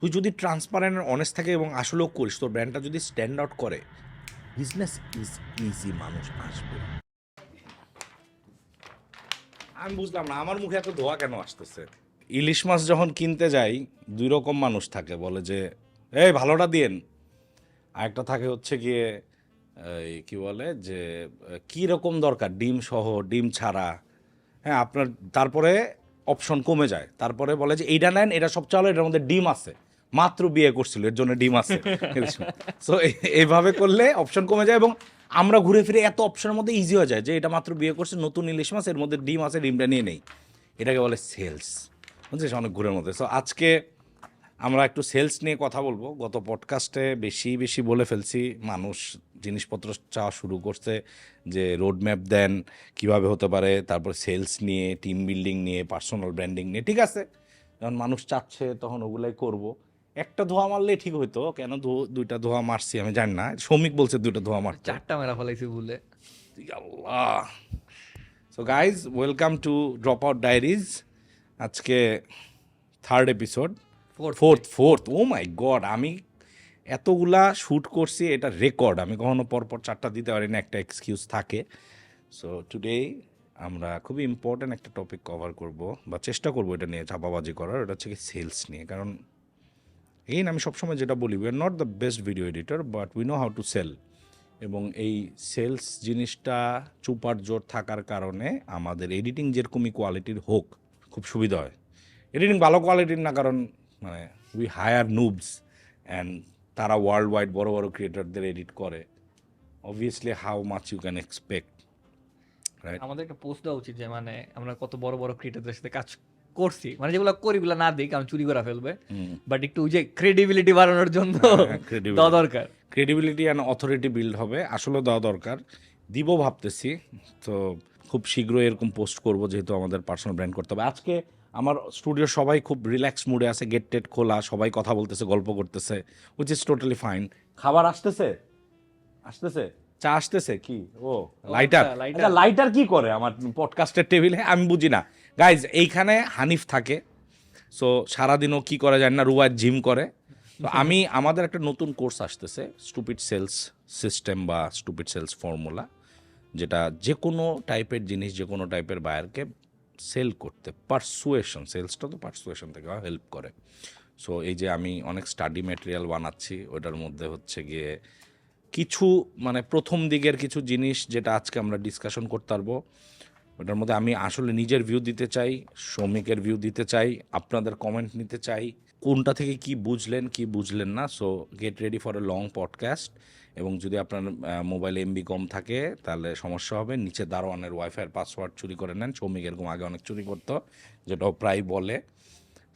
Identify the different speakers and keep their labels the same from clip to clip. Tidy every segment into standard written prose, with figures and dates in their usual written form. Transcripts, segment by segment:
Speaker 1: তুই যদি transparent honest থাকে এবং আসলেও করিস, তোর ব্র্যান্ডটা যদি স্ট্যান্ড আউট করে, বিজনেস ইজ ইজি, মানুষ আসবে। আমি বুঝলাম না আমার মুখে এত ধোয়া কেন আসতেছে। ইলিশ মাছ যখন কিনতে যাই, দুই রকম মানুষ থাকে, বলে যে এই ভালোটা দিয়েন, আর একটা থাকে হচ্ছে গিয়ে এই কি বলে যে কি রকম দরকার, ডিম সহ ডিম ছাড়া, হ্যাঁ আপনার, তারপরে অপশন কমে যায়, তারপরে বলে যে এইটা নেন, এটা সব চালো, এটার মধ্যে ডিম আছে, মাত্র বিয়ে করছিল এর জন্য ডিম আছে। সো এইভাবে করলে অপশন কমে যায় এবং আমরা ঘুরে ফিরে এত অপশনের মধ্যে ইজি হয়ে যায় যে এটা মাত্র বিয়ে করছে, নতুন ইলিশ মাছ, এর মধ্যে ডিম আছে, ডিমটা নিয়ে নেই। এটাকে বলে সেলস, বুঝছিস, অনেক ঘুরের মধ্যে। সো আজকে আমরা একটু সেলস নিয়ে কথা বলবো। গত পডকাস্টে বেশি বেশি বলে ফেলছি, মানুষ জিনিসপত্র চাওয়া শুরু করছে যে রোড ম্যাপ দেন কিভাবে হতে পারে, তারপর সেলস নিয়ে, টিম বিল্ডিং নিয়ে, পার্সোনাল ব্র্যান্ডিং নিয়ে। ঠিক আছে, যখন মানুষ চাচ্ছে তখন ওগুলাই করব। একটা ধোয়া মারলে ঠিক হইতো, কেন দুইটা ধোয়া মারছি আমি জানি না, শ্রমিক বলছে দুইটা ধোয়া মারতে।
Speaker 2: 4টা মেরা ফেলাইছি বলে।
Speaker 1: আল্লাহ। So guys, welcome to Drop Out Diaries. আজকে third episode, fourth. Oh my God, আমি এতগুলা শ্যুট করছি, এটা রেকর্ড। আমি কখনো পরপর 4টা দিতে পারি না, একটা এক্সকিউজ থাকে। সো টুডে আমরা খুবই ইম্পর্ট্যান্ট একটা টপিক কভার করব, বা চেষ্টা করব এটা নিয়ে চাপাবাজি করার। এটা হচ্ছে কি সেলস নিয়ে। কারণ এই আমি সবসময় যেটা বলি, we are not the best video editor, but we know how to sell. এবং এই সেলস জিনিসটা চুপার জোর থাকার কারণে আমাদের এডিটিং যেরকমই কোয়ালিটির হোক, খুব সুবিধা হয়। এডিটিং ভালো কোয়ালিটির না, কারণ মানে উই হায়ার নুবস অ্যান্ড তারা ওয়ার্ল্ড ওয়াইড বড় বড় ক্রিয়েটরদের এডিট করে। Obviously how much you can expect, right?
Speaker 2: আমাদের একটা পোস্ট দেওয়া উচিত যে মানে আমরা কত বড় বড় ক্রিয়েটরদের সাথে কাজ করছি, মানে যেগুলো করি এগুলো না দিই কারণ চুরি করা ফেলবে, বাট একটু ওই যে ক্রেডিবিলিটি বাড়ানোর জন্য দেওয়া দরকার।
Speaker 1: ক্রেডিবিলিটি অ্যান্ড অথরিটি বিল্ড হবে, আসলে দেওয়া দরকার। দিব ভাবতেছি, তো খুব শীঘ্রই এরকম পোস্ট করব, যেহেতু আমাদের পার্সোনাল ব্র্যান্ড করতে হবে। আজকে আমার স্টুডিওর সবাই খুব রিল্যাক্স মুডে আছে, গেট টেট খোলা, সবাই কথা বলতেছে, গল্প করতেছে, উইচ ইজ টোটালি ফাইন। খাবার আসতেছে, চা আসতেছে কি? ও লাইটার,
Speaker 2: আচ্ছা, lighter।
Speaker 1: লাইটার কি করে আমার পডকাস্টের টেবিলে আমি বুঝি না। গাইজ, এইখানে হানিফ থাকে, সো সারাদিনও কি করে জানি না, রুবায় জিম করে। তো আমি, আমাদের একটা নতুন কোর্স আসতেছে, স্টুপিড সেলস সিস্টেম বা স্টুপিড সেলস ফর্মুলা, যেটা যে কোনো টাইপের জিনিস, যে কোনো টাইপের বায়ারকে সেল করতে, পারসুয়েশন, সেলসটা তো পারসুয়েশন থেকে হেল্প করে। সো এই যে আমি অনেক স্টাডি ম্যাটেরিয়াল বানাচ্ছি, ওটার মধ্যে হচ্ছে গিয়ে কিছু মানে প্রথম দিকের কিছু জিনিস যেটা আজকে আমরা ডিসকাশন করতে পারবো। ওটার মধ্যে আমি আসলে নিজের ভিউ দিতে চাই, শ্রমিকের ভিউ দিতে চাই, আপনাদের কমেন্ট নিতে চাই, কোনটা থেকে কি বুঝলেন কি বুঝলেন না। So get ready for a long podcast. এবং যদি আপনার মোবাইলে এমবি কম থাকে তাহলে সমস্যা হবে, নিচে দারোয়ানের ওয়াইফাইয়ের পাসওয়ার্ড চুরি করে নেন। শ্রমিক এরকম আগে অনেক চুরি করতো, যেটাও প্রায় বলে।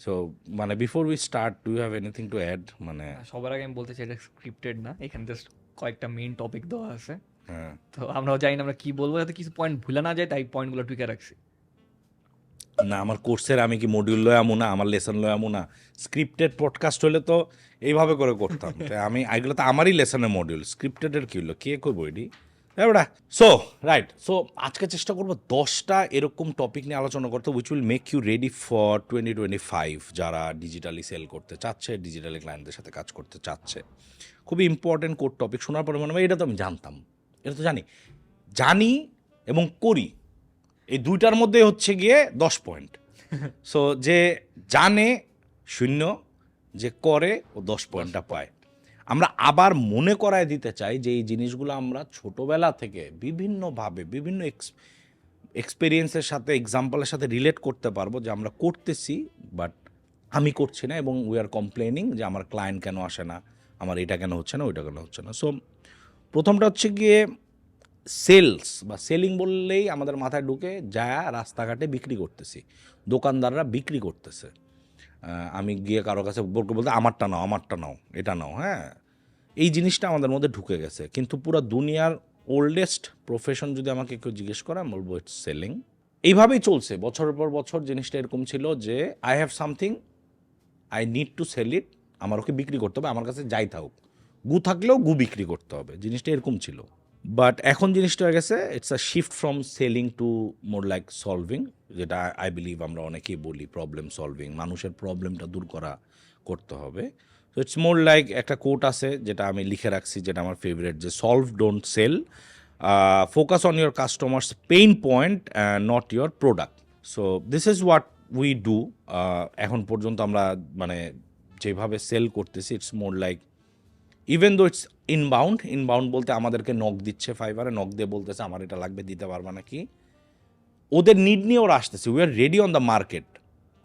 Speaker 1: সো মানে before we start, do you have anything to add? মানে
Speaker 2: সবার আগে আমি বলতে চাই এটা স্ক্রিপ্টেড না, এখানে জাস্ট কয়েকটা মেইন টপিক দেওয়া আছে,
Speaker 1: হ্যাঁ,
Speaker 2: তো আমরাও জানি না আমরা কি বলবো, যাতে কিছু পয়েন্ট ভুলে না যায়, তাই পয়েন্টগুলো টুকে রাখছি।
Speaker 1: না আমার কোর্সের আমি কি মডিউল লয় আমু না, আমার লেসন লয় আমু না। স্ক্রিপ্টেড পডকাস্ট হলে তো এইভাবে করে করতাম। তাই আমি এগুলো তো আমারই লেসনের মডিউল, স্ক্রিপ্টেডের কী হলো, কে করবো এটি? এবারে সো রাইট, সো আজকে চেষ্টা করবো 10টা এরকম টপিক নিয়ে আলোচনা করতে, which will make you ready for 2025, যারা ডিজিটালি সেল করতে চাচ্ছে, ডিজিটালি ক্লায়েন্টদের সাথে কাজ করতে চাচ্ছে। খুবই ইম্পর্টেন্ট কোড টপিক। শোনার পরে মনে হয় এটা তো আমি জানতাম, এটা তো জানি এবং করি, এই দুইটার মধ্যে হচ্ছে গিয়ে 10 পয়েন্ট। সো যে জানে 0, যে করে ও 10 পয়েন্টটা পায়। আমরা আবার মনে করায় দিতে চাই যে এই জিনিসগুলো আমরা ছোটোবেলা থেকে বিভিন্নভাবে বিভিন্ন এক্সপিরিয়েন্সের সাথে, এক্সাম্পলের সাথে রিলেট করতে পারবো, যে আমরা করতেছি বাট আমি করছি না, এবং উই আর কমপ্লেনিং যে আমার ক্লায়েন্ট কেন আসে না, আমার এটা কেন হচ্ছে না, ওইটা কেন হচ্ছে না। সো প্রথমটা হচ্ছে গিয়ে সেলস বা সেলিং বললেই আমাদের মাথায় ঢুকে যা রাস্তাঘাটে বিক্রি করতেছি, দোকানদাররা বিক্রি করতেছে। আমি গিয়ে কারো কাছে বলতে আমারটা নাও, এটা নাও, হ্যাঁ, এই জিনিসটা আমাদের মধ্যে ঢুকে গেছে। কিন্তু পুরো দুনিয়ার ওল্ডেস্ট প্রফেশন যদি আমাকে কেউ জিজ্ঞেস করে, আমি বলবো ইটস সেলিং। এইভাবেই চলছে বছরের পর বছর। জিনিসটা এরকম ছিল যে I have something, I need to sell it, আমার ওকে বিক্রি করতে হবে, আমার কাছে যাই থাকুক, গু থাকলেও গু বিক্রি করতে হবে, জিনিসটা এরকম ছিল। বাট এখন জিনিসটা হয়ে গেছে, it's a shift from selling to more like solving, যেটা আই বিলিভ আমরা অনেকেই বলি প্রবলেম সলভিং, মানুষের প্রবলেমটা দূর করা, করতে হবে। তো ইটস মোর লাইক একটা কোট আছে যেটা আমি লিখে রাখছি, যেটা আমার ফেভারিট, যে solve don't sell, focus on your customers pain point not your product. So this is what we do. এখন পর্যন্ত আমরা মানে যেভাবে সেল করতেছি, it's more like even though it's inbound বলতে আমাদেরকে নক দিচ্ছে, ফাইবারে নক দিয়ে বলতেছে আমার এটা লাগবে, দিতে পারবা নাকি, ওদের নিড নিয়ে ওরা আসতেছে, we are ready on the market,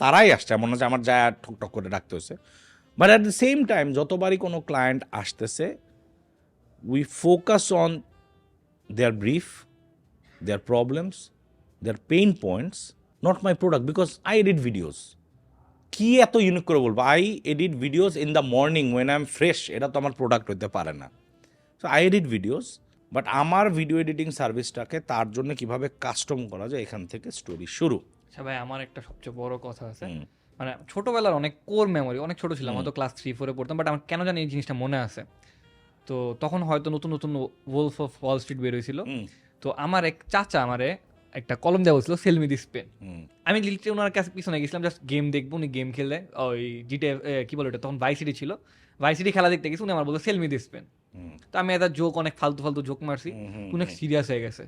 Speaker 1: তারাই আসছে, এমন না যে আমার যায় ঠকঠক করে রাখতে হচ্ছে। But at the same time যতবারই কোনো ক্লায়েন্ট আসতেছে, we focus on their brief, their problems, their pain points, not my product, because I edit videos. কি এত ইউনিক করে বলবো, I edit videos in the morning when I am fresh, এটা তো আমার প্রোডাক্ট হতে পারে না। So I edit videos, but আমার ভিডিও এডিটিং সার্ভিসটাকে তার জন্য কিভাবে কাস্টম করা যায়, এখান থেকে স্টোরি শুরু।
Speaker 2: আচ্ছা ভাই, আমার একটা সবচেয়ে বড় কথা আছে, মানে ছোটবেলার অনেক কোর মেমোরি, অনেক ছোট ছিলাম, হয়তো ক্লাস 3-4 পড়তাম, বাট আমার কেন জানি এই জিনিসটা মনে আছে। তো তখন হয়তো নতুন নতুন ওলফ অফ ওয়াল স্ট্রিট বের হয়েছিল। তো আমার এক চাচা আমারে একটা কলম দেওয়া হয়েছিল, সেল মি দিস পেন। আমি লিটারালি ওনার কাছে পিছনে গেছিলাম জাস্ট গেম দেখবো, উনি গেম খেলে, ওই জিটে কি বলে ওটা, তখন ভাইসিটি ছিল, ভাইসিটি খেলা দেখতে গেছি, উনি আমার বলতো সেল মি দিস পেন। তো আমি একটা জোক, অনেক ফালতু ফালতু জোক মারছি, অনেক সিরিয়াস হয়ে গেছে,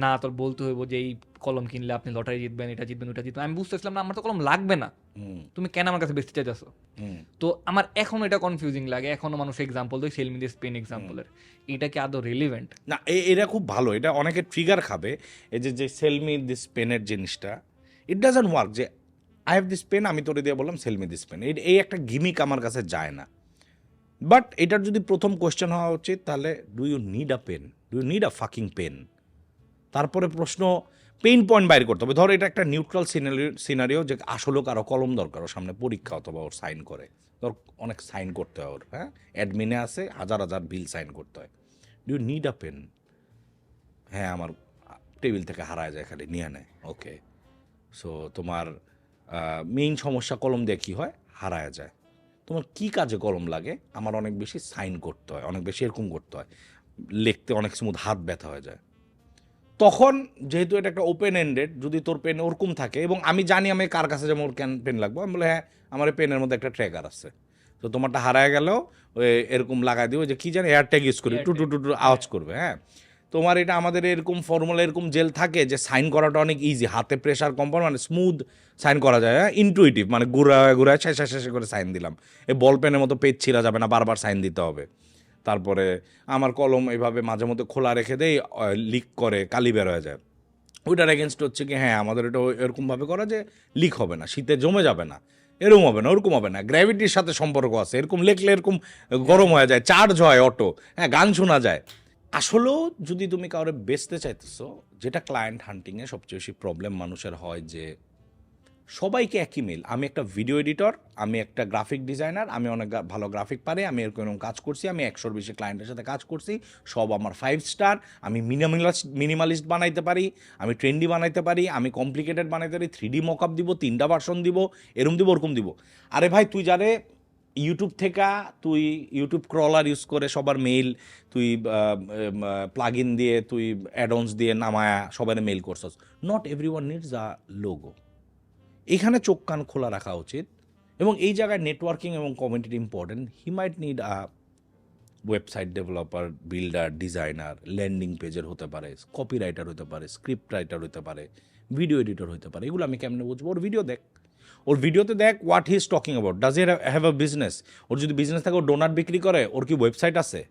Speaker 2: না তোর বলতে হইব যে এই কলম কিনলে আপনি লটারি জিতবেন, এটা জিতবেন, ওটা জিতবেন। আমি বুঝতেছিলাম না, আমার তো কলম লাগবে না, তুমি কেন আমার কাছে বেচতে চাইছো? তো আমার এখন এটা কনফিউজিং লাগে, এখনো মানুষ এক্সাম্পল দেয় সেল মি দিস পেন এক্সাম্পলের, এটা কি আদৌ রিলিভেন্ট?
Speaker 1: না, এটা খুব ভালো, এটা অনেকে ট্রিগার খাবে, এই যে সেল মি দিস পেনের জিনিসটা, ইট ডাজন্ট ওয়ার্ক। যে আই হ্যাভ দিস পেন, আমি তোরে দিয়ে বললাম সেল মি দিস পেন, এই একটা গিমিক আমার কাছে যায় না। বাট এটার যদি প্রথম কোয়েশ্চেন হওয়া উচিত, তাহলে do you need a pen, do you need a fucking pen? তারপরে প্রশ্ন পেইন পয়েন্ট বাইর করতে হবে। ধর এটা একটা নিউট্রাল সিনারিও, যে আসলেও কারো কলম দরকার, ওর সামনে পরীক্ষা অথবা ওর সাইন করে, ধর অনেক সাইন করতে হয় ওর, হ্যাঁ অ্যাডমিনে আছে হাজার হাজার বিল সাইন করতে হয়, do you need a pen? হ্যাঁ, আমার টেবিল থেকে হারায় যায়, খালি নিয়ে নেয়, ওকে। সো তোমার মেইন সমস্যা কলম দিয়ে কী হয়, হারায় যায়। তোমার কি কাজে কলম লাগে? আমার অনেক বেশি সাইন করতে হয়, অনেক বেশি এরকম করতে হয়, লিখতে অনেক স্মুথ, হাত ব্যথা হয়ে যায়। তখন যেহেতু এটা একটা ওপেন এন্ডেড, যদি তোর পেন ওরকম থাকে, এবং আমি জানি আমি কার কাছে যেমন পেন লাগবো, আমি বলে হ্যাঁ আমার এই পেনের মধ্যে একটা ট্র্যাগার আছে, তো তোমারটা হারায় গেলেও ওই এরকম লাগাই দিও, যে কী জানি এয়ার ট্যাগ ইউজ করি, টু টু টু টু আওয়াজ করবে, হ্যাঁ। তোমার এটা আমাদের এরকম ফর্মুলা এরকম জেল থাকে যে সাইন করাটা অনেক ইজি, হাতে প্রেশার কম পড়ে, মানে স্মুথ সাইন করা যায়, হ্যাঁ ইনটুইটিভ, মানে ঘুরায় ঘুরায় শেষে শেষে করে সাইন দিলাম। এই বল পেনের মতো পেজ ছিঁড়া যাবে না, বারবার সাইন দিতে হবে। তারপরে আমার কলম এভাবে মাঝে মধ্যে খোলা রেখে দেই, লিক করে, কালি বের হয়ে যায়, ওইটার এগেনস্ট হচ্ছে কি, হ্যাঁ আমাদের এটা এরকমভাবে করা যে লিক হবে না, শীতে জমে যাবে না, এরকম হবে না, ওরকম হবে না, গ্র্যাভিটির সাথে সম্পর্ক আছে, এরকম লেখলে এরকম গরম হয়ে যায়, চার্জ হয় অটো, হ্যাঁ গান শোনা যায়। আসলেও যদি তুমি কাউরে বেচতে চাইতেছো, যেটা ক্লায়েন্ট হান্টিংয়ে সবচেয়ে বেশি প্রবলেম মানুষের হয়, যে সবাইকে একই মেল, আমি একটা ভিডিও এডিটর, আমি একটা গ্রাফিক ডিজাইনার, আমি অনেক ভালো গ্রাফিক পারি, আমি এরকম কাজ করছি, আমি 100-র বেশি ক্লায়েন্টের সাথে কাজ করছি, সব আমার 5 স্টার, আমি মিনিমালিস্ট বানাইতে পারি, আমি ট্রেন্ডি বানাইতে পারি, আমি কমপ্লিকেটেড বানাইতে পারি, 3D মকআপ দিব, 3টা ভার্সন দিব, এরম দিব, ওরকম দিব। আরে ভাই, তুই যারে ইউটিউব থেকে, তুই ইউটিউব ক্রলার ইউজ করে সবার মেইল, তুই প্লাগ ইন দিয়ে, তুই অ্যাডন্স দিয়ে নামায়া সবার মেইল করছস, not everyone needs a logo. এখানে চোখ কান খোলা রাখা উচিত, এবং এই জায়গায় নেটওয়ার্কিং এবং community important. He might need a website developer, builder, designer, landing পেজের হতে পারে, কপি রাইটার হতে পারে, স্ক্রিপ্ট রাইটার হতে পারে, ভিডিও এডিটর হতে পারে। এগুলো আমি কেমনে বুঝবো? ওর ভিডিও দেখ, ওর ভিডিওতে দেখ what he is talking about, does he have a business? ওর যদি বিজনেস থাকে, ওর ডোনাট বিক্রি করে, ওর কি ওয়েবসাইট আছে?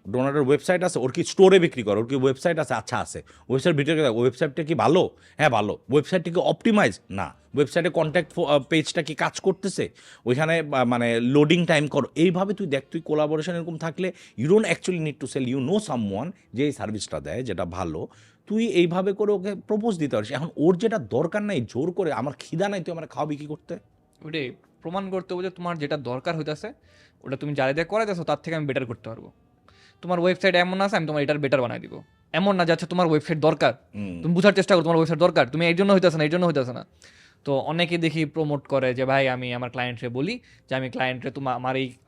Speaker 1: ডোনাটের ওয়েবসাইট আছে? ওর কি স্টোরে বিক্রি করে? ওর কি ওয়েবসাইট আছে? আচ্ছা আছে। ওয়েবসাইট ভিডিও, ওয়েবসাইটটা কি ভালো? হ্যাঁ ভালো। ওয়েবসাইটটা কি অপটিমাইজ? না। ওয়েবসাইটে কন্ট্যাক্ট পেজটা কি কাজ করতেছে? ওইখানে মানে লোডিং টাইম করো। এইভাবে তুই দেখ, তুই কোলাবোরেশন এরকম থাকলে, you don't actually need to sell, you know someone যে এই সার্ভিসটা দেয়, যেটা ভালো, তুই এইভাবে করে ওকে প্রপোজ দিতে পারিস। এখন ওর যেটা দরকার নাই, জোর করে আমার খিদা নাই, তুই আমার খাওয়াবি কি করতে?
Speaker 2: ওটাই প্রমাণ করতে হবে যে তোমার যেটা দরকার হইতেছে, ওটা তুমি যারা দিয়ে করাইতেছো তার থেকে আমি বেটার করতে পারবো। তোমার ওয়েবসাইট এমন আছে, আমি তোমার এটার বেটার বানাই দিব। এমন না যাচ্ছে তোমার ওয়েবসাইট দরকার, তুমি বুঝার চেষ্টা করো তোমার ওয়েবসাইট দরকার, তুমি এই জন্য হইতেছে না, এই জন্য হইতেছে না। তো অনেকে দেখি প্রমোট করে যে ভাই আমি আমার ক্লায়েন্টরে বলি যে আমি ক্লায়েন্টরে তোমার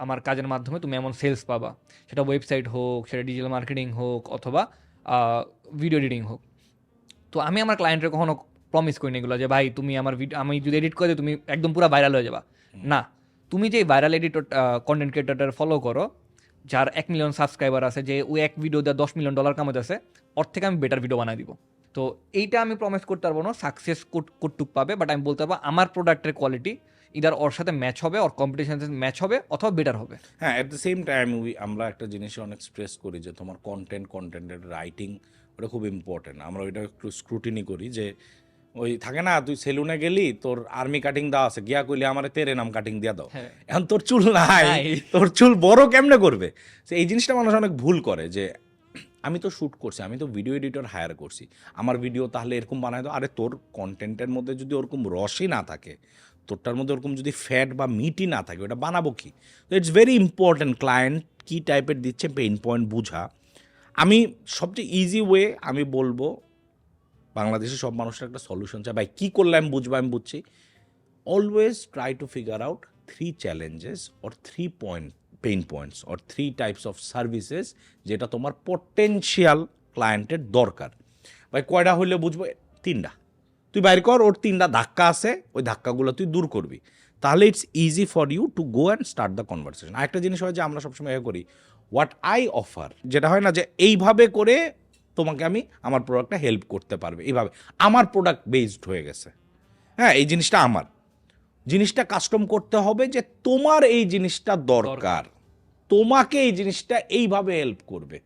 Speaker 2: আমার কাজের মাধ্যমে তুমি এমন সেলস পাবা, সেটা ওয়েবসাইট হোক, সেটা ডিজিটাল মার্কেটিং হোক, অথবা ভিডিও এডিটিং হোক। তো আমি আমার ক্লায়েন্টরে কখনো প্রমিস করি না এগুলো যে ভাই তুমি আমার ভিডিও আমি যদি এডিট করে দিই তুমি একদম পুরো ভাইরাল হয়ে যাবা, না। তুমি যে viral editor content creator follow করো, যার 1 মিলিয়ন সাবস্ক্রাইবার আছে, যে ওই এক ভিডিও দিয়ে $10 মিলিয়ন কামাইতেছে, ওর থেকে আমি বেটার ভিডিও বানাই দিব। তো এইটা আমি প্রমিস করতে পারবো না সাকসেস কতটুক পাবে, বাট আমি বলতে পারবো আমার প্রোডাক্টের কোয়ালিটি ইদার ওর সাথে ম্যাচ হবে, ওর কম্পিটিশন ম্যাচ হবে, অথবা বেটার হবে।
Speaker 1: হ্যাঁ, এট দ্য সেম টাইম আমরা একটা জিনিস অনেক স্ট্রেস করি যে তোমার কন্টেন্টের রাইটিং ওটা খুব ইম্পর্টেন্ট। আমরা ওইটা একটু স্ক্রুটিনি করি যে ওই থাকে না, তুই সেলুনে গেলি, তোর আর্মি কাটিং দেওয়া আছে, গিয়া কইলে আমার তেরে নাম কাটিং দিয়া দাও,
Speaker 2: হ্যাঁ।
Speaker 1: এখন তোর চুল নাই,
Speaker 2: নাই।
Speaker 1: তোর চুল বড় কেমনে করবে? তো এই জিনিসটা মানুষ অনেক ভুল করে যে আমি তো শ্যুট করছি, আমি তো ভিডিও এডিটর হায়ার করছি, আমার ভিডিও তাহলে এরকম বানায় দাও। আরে তোর কন্টেন্টের মধ্যে যদি ওরকম রসই না থাকে, তোরটার মধ্যে ওরকম যদি ফ্যাট বা মিটই না থাকে, ওটা বানাবো কি? তো ইটস ভেরি ইম্পর্ট্যান্ট ক্লায়েন্ট কী টাইপের দিচ্ছে পেইন পয়েন্ট বুঝা। আমি সবচেয়ে ইজি ওয়ে আমি বলবো, বাংলাদেশের সব মানুষের একটা সলিউশন চাই, ভাই কী করলে আমি বুঝবো, আমি বুঝছি। Always try to figure out 3 challenges or 3 pain points or 3 types of services যেটা তোমার পটেনশিয়াল ক্লায়েন্টের দরকার। ভাই কয়টা হইলে বুঝবো? 3টা। তুই বাইর কর, ওর 3টা ধাক্কা আছে, ওই ধাক্কাগুলো তুই দূর করবি, তাহলে it's easy for you to go and start the conversation. আরেকটা জিনিস হয় যে আমরা সবসময় করি হোয়াট আই অফার, যেটা হয় না যে এইভাবে করে তোমাকে আমি আমার প্রোডাক্টটা হেল্প করতে পারবে, এইভাবে আমার প্রোডাক্ট বেসড হয়ে গেছে। হ্যাঁ, এই জিনিসটা আমার, জিনিসটা কাস্টম করতে হবে যে তোমার এই জিনিসটা দরকার, তোমাকে এই জিনিসটা এইভাবে হেল্প করবে।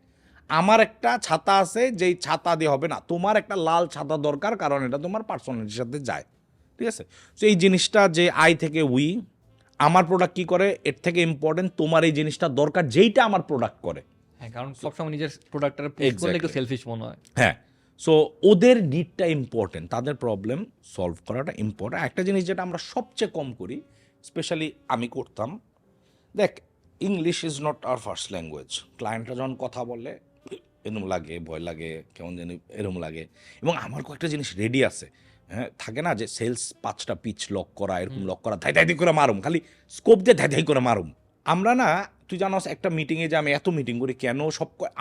Speaker 1: আমার একটা ছাতা আছে, যেই ছাতা দিয়ে হবে না, তোমার একটা লাল ছাতা দরকার, কারণ এটা তোমার পার্সোনালিটির সাথে যায়। ঠিক আছে? তো এই জিনিসটা যে আই থেকে উই, আমার প্রোডাক্ট কী করে, এর থেকে ইম্পর্টেন্ট তোমার এই জিনিসটা দরকার যেইটা আমার প্রোডাক্ট করে।
Speaker 2: হ্যাঁ, কারণ সবসময় নিজের প্রোডাক্টের পোস্ট করলে একটু সেলফিশ মনে হয়।
Speaker 1: হ্যাঁ, সো ওদের নিডটা ইম্পর্টেন্ট, তাদের প্রবলেম সলভ করাটা ইম্পর্টেন্ট। একটা জিনিস যেটা আমরা সবচেয়ে কম করি, স্পেশালি আমি করতাম, দেখ English is not our first language. ক্লায়েন্টরা যখন কথা বলে এরম লাগে, ভয় লাগে, কেমন জানি এরম লাগে, এবং আমার কয়েকটা জিনিস রেডি আছে। হ্যাঁ, থাকে না যে সেলস 5টা পিচ লক করা, এরকম লক করা, ধাই ধাই করে মারুম, খালি স্কোপ দিয়ে ধাই ধাই করে মারুম। আমরা না, তুই জানোস একটা মিটিংয়ে যে আমি এত মিটিং করি কেন,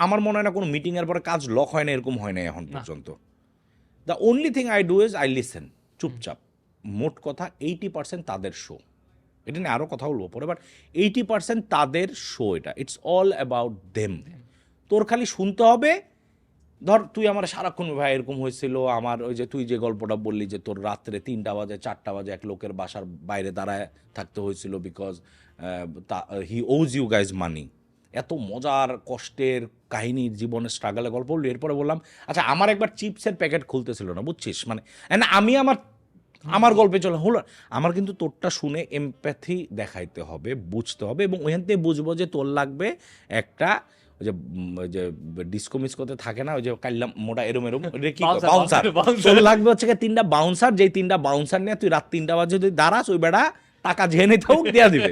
Speaker 1: আমার মনে হয় না কোনো মিটিংয়ের পরে কাজ লক হয় না, এরকম হয় না এখন পর্যন্ত। The only thing I do is I listen, চুপচাপ। মোট কথা 80% তাদের শো, এটা নিয়ে আরও কথা বলবো পরে, বাট 80% তাদের শো, এটা ইটস অল অ্যাবাউট দেম। তোর খালি শুনতে হবে। ধর তুই আমার সারাক্ষণ ভাই এরকম হয়েছিল, আমার ওই যে তুই যে গল্পটা বললি যে তোর রাত্রে 3টা বাজে 4টা বাজে এক লোকের বাসার বাইরে দাঁড়ায় থাকতে হয়েছিল বিকজ হি ওজ ইউ গাইজ মানি। এত মজার কষ্টের কাহিনীর জীবনের স্ট্রাগলের গল্প বললি, এরপরে বললাম আচ্ছা আমার একবার চিপসের প্যাকেট খুলতেছিল না, বুঝছিস, মানে আমি আমার গল্পে চলে হলো। আমার কিন্তু তোরটা শুনে এমপ্যাথি দেখাইতে হবে, বুঝতে হবে, এবং ওইখান থেকে বুঝবো যে তোর লাগবে একটা ওই যে ডিসকো মিসকোতে থাকে না, ওই যে কাল্লা মোটা এরম কি বাউন্সার, তোর লাগবে হচ্ছে 3টা বাউন্সার, যেই 3টা বাউন্সার নিয়ে তুই রাত 3টা বাজে যদি দাঁড়াস, ওই বেড়া টাকা জেনে থাক দেওয়া দিবে।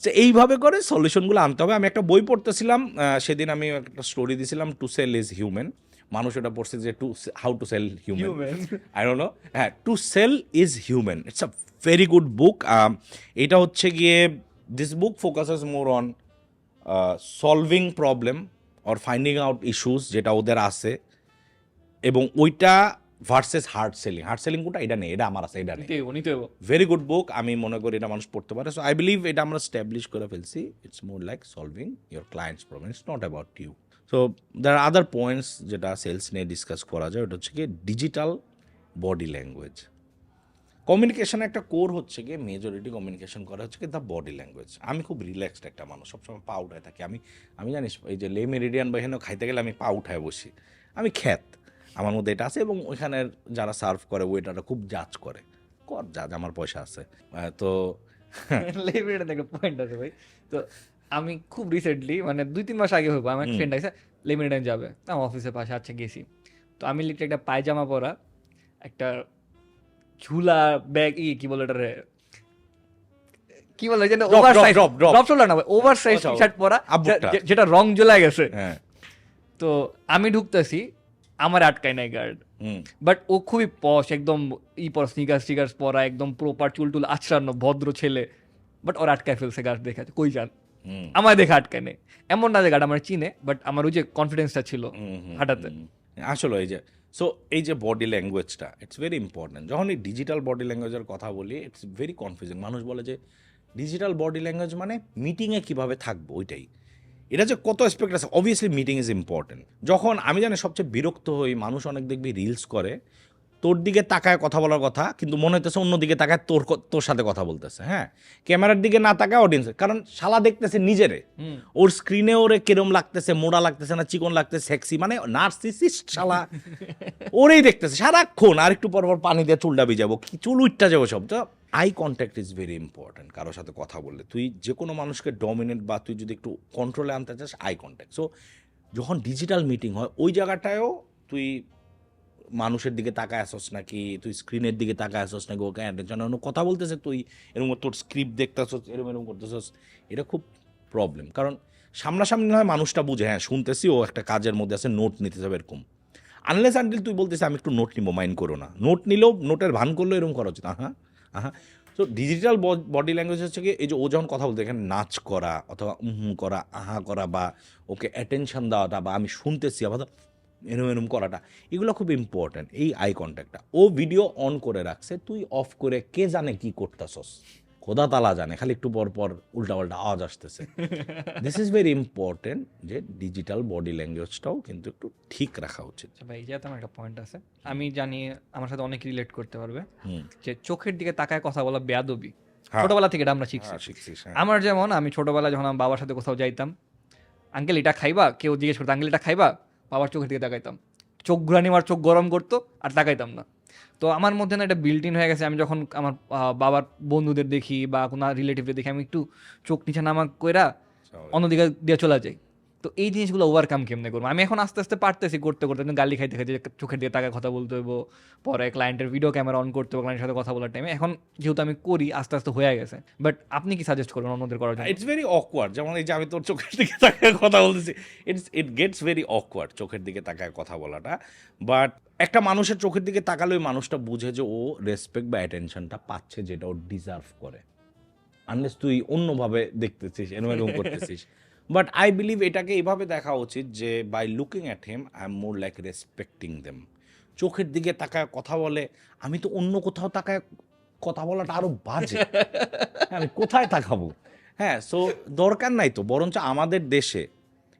Speaker 1: তো এইভাবে করে সলিউশনগুলো আনতে হবে। আমি একটা বই পড়তেছিলাম সেদিন, আমি একটা স্টোরি দিয়েছিলাম, টু সেল ইজ হিউম্যান। মানুষ এটা পড়ছে যে how to sell human, I don't know. হ্যাঁ, to sell is human, it's a very good book. এটা হচ্ছে গিয়ে this book focuses more on solving problem or finding out issues যেটা ওদের আছে, এবং ওইটা ভার্সেস হার্ড সেলিং কোনটা, এটা নেই, এটা আমার আছে, এটা নেই। ভেরি গুড বুক, আমি মনে করি এটা মানুষ পড়তে পারে। সো আই বিলিভ এটা আমরা স্ট্যাবলিশ করে ফেলছি, it's more like solving your clients problem, it's not about you. So there are other points যেটা সেলস নিয়ে ডিসকাস করা যায়, ওটা হচ্ছে কি ডিজিটাল বডি ল্যাঙ্গুয়েজ। কমিউনিকেশন একটা কোর হচ্ছে গিয়ে, মেজরিটি কমিউনিকেশন করা হচ্ছে কি দ্য বডি ল্যাঙ্গুয়েজ। আমি খুব রিল্যাক্সড একটা মানুষ, সবসময় পা উঠায় থাকি। আমি জানিস এই যে লে মেরিডিয়ান বা এখানেও খাইতে গেলে আমি পা উঠায় বসি, আমি খ্যাত, আমার মধ্যে এটা আছে। এবং ওইখানের যারা সার্ভ করে ওয়েটাররা খুব জাজ করে, জাজ, আমার পয়সা আছে। তো
Speaker 2: একটা পয়েন্ট আছে ভাই। তো আমি খুব রিসেন্টলি, মানে 2-3 মাস আগে হইব, আমার ফ্রেন্ড আছে লেমিনেটাইন যাবে, আমার অফিসের পাশে, আচ্ছা গেছি। তো আমি লিখে একটা পায়জামা পরা, একটা ঝুলা ব্যাগ, কি বলে এটা রে, কি বলে যেন ওভারসাইজ ড্রপ শোল্ডার না, ওভারসাইজ টি-শার্ট পরা, যেটা রং জ্বলা গেছে। তো আমি ঢুকতেছি, আমার আটকায় নাই গার্ড, বাট ও খুবই পশ, একদম পরা, স্নিকার্স পরা, একদম প্রপার চুলটুল আছড়ানো ভদ্র ছেলে, বাট ওর আটকায় ফেলছে। গার্ড দেখে কই যান, আমার দেখে আটকায় নেই। এমন না যে গার্ড আমার চিনে, বাট আমার ওই যে কনফিডেন্সটা ছিল হাঁটাতে।
Speaker 1: আসলে এই যে বডি ল্যাঙ্গুয়েজটা, ইটস ভেরি ইম্পর্টেন্ট। যখন এই ডিজিটাল বডি ল্যাঙ্গুয়েজের কথা বলি, ইটস ভেরি কনফিউজিং। মানুষ বলে যে ডিজিটাল বডি ল্যাঙ্গুয়েজ মানে মিটিংয়ে কিভাবে থাকবো ওইটাই। এটা যে কত অ্যাসপেক্ট আছে, অবভিয়াসলি মিটিং ইজ ইম্পর্টেন্ট। যখন আমি জানি সবচেয়ে বিরক্ত হই, মানুষ অনেক দেখবি রিলস করে, তোর দিকে তাকায় কথা বলার কথা কিন্তু মনে হইতেছে অন্যদিকে তাকায় তোর সাথে কথা বলতেছে। হ্যাঁ, ক্যামেরার দিকে না তাকায় অডিয়েন্স, কারণ শালা দেখতেছে নিজেরে, ওর স্ক্রিনে ওরে কিরম লাগতেছে, মোড়া লাগতেছে না চিকন লাগতেছে, সেক্সি, মানে নার্সিসিস্ট শালা ওরেই দেখতেছে সারাক্ষণ। আর একটু পর পর পানি দিয়ে চুলটা ভিজাবো, কি চুল উঠটা যাবো সব। তো eye contact is very important. কারোর সাথে কথা বললে তুই যে কোনো মানুষকে ডমিনেট বা তুই যদি একটু কন্ট্রোলে আনতে চাস, আই কন্ট্যাক্ট। সো যখন ডিজিটাল মিটিং হয় ওই জায়গাটায়ও তুই মানুষের দিকে তাকায় আসস নাকি, তুই স্ক্রিনের দিকে তাকায় আসস নাকি, ওকে অ্যাটেনশন কথা বলতেছে, তুই এরকম তোর স্ক্রিপ্ট দেখতেছস, এরকম করতেছস, এটা খুব প্রবলেম। কারণ সামনাসামনি হয় মানুষটা বুঝে, হ্যাঁ শুনতেছি ও একটা কাজের মধ্যে আছে, নোট নিতে যাবে এরকম। আনলেস আনটিল তুই বলতেছিস আমি একটু নোট নিবো, মাইন্ড করো না, নোট নিলেও নোটের ভান করলেও এরকম করা উচিত। আহা। তো ডিজিটাল বডি ল্যাঙ্গুয়েজ হচ্ছে কি, এই যে ও যখন কথা বলতে, এখানে নাচ করা অথবা করা, আহা করা, বা ওকে অ্যাটেনশন দেওয়াটা, বা আমি শুনতেছি আবার এরম করাটা, এগুলো খুব ইম্পর্ট্যান্ট। এই আই কন্ট্যাক্টটা ও ভিডিও অন করে রাখছে, তুই অফ করে কে জানে কি করতেছস, খোদা তালা জানে, খালি একটু পর পর উল্টাপাল্টা আওয়াজ আসতেছে। দিস ইজ ভেরি ইম্পর্টেন্ট যে ডিজিটাল বডি ল্যাঙ্গুয়েজটাও কিন্তু একটু ঠিক রাখা উচিত।
Speaker 2: আচ্ছা ভাই, যে আমার একটা পয়েন্ট আছে, আমি জানি আমার সাথে অনেক রিলেট করতে পারবে,
Speaker 1: হুম,
Speaker 2: যে চোখের দিকে তাকায় কথা বলা বেয়াদবি।
Speaker 1: হ্যাঁ।
Speaker 2: ছোটবেলা থেকে এটা আমরা শিখছি।
Speaker 1: শিখছিস, হ্যাঁ।
Speaker 2: আমার যেমন, আমি ছোটবেলায় যখন আমার বাবার সাথে কোথাও যাইতাম, আঙ্কেল এটা খাইবা, কেউ জিজ্ঞেস করতো আঙ্কেল এটা খাইবা, বাবার চোখের দিকে তাকাইতাম, চোখ ঘুরানি আমার চোখ গরম করতো আর তাকাইতাম না। তো আমার মধ্যে না এটা বিল্ট ইন হয়ে গেছে, আমি যখন আমার বাবার বন্ধুদের দেখি বা কোনো রিলেটিভদের দেখি, আমি একটু চোখ নিচে নামা কইরা অন্যদিকে দিয়ে চলে যাই। তো এই জিনিসগুলো ওভারকাম কেমনে করবো? আমি এখন আস্তে আস্তে পারতেছি করতে করতে, কিন্তু গালি খাইতে খাইতে, যে চোখের দিকে তাকায় কথা বলতে হইব, পরে ক্লায়েন্টের ভিডিও ক্যামেরা অন করতে হবে ক্লায়েন্টের সাথে কথা বলার টাইমে। এখন যেহেতু আমি করি, আস্তে আস্তে হয়ে গেছে। বাট আপনি কি সাজেস্ট করবেন অন্যদের করার জন্য?
Speaker 1: It's very awkward. যেমন এই যে আমি তোর চোখের দিকে তাকায় কথা বলতেছি, ইট গেটস ভেরি অকওয়ার্ড চোখের দিকে তাকায় কথা বলাটা। বাট একটা মানুষের চোখের দিকে তাকালে ওই মানুষটা বুঝে যে ও রেসপেক্ট বা অ্যাটেনশনটা পাচ্ছে, যেটা ও ডিজার্ভ করে। আনলেস তুই অন্যভাবে দেখতেছিস, এরকম করতেছিস। বাট আই বিলিভ এটাকে এইভাবে দেখা উচিত যে by looking at him I am more like respecting them. চোখের দিকে তাকায় কথা বলে, আমি তো অন্য কোথাও তাকায় কথা বলাটা আরো বাজে। হ্যাঁ, আমি কোথায় তাকাবো? হ্যাঁ, সো দরকার নাই তো। বরঞ্চ আমাদের দেশে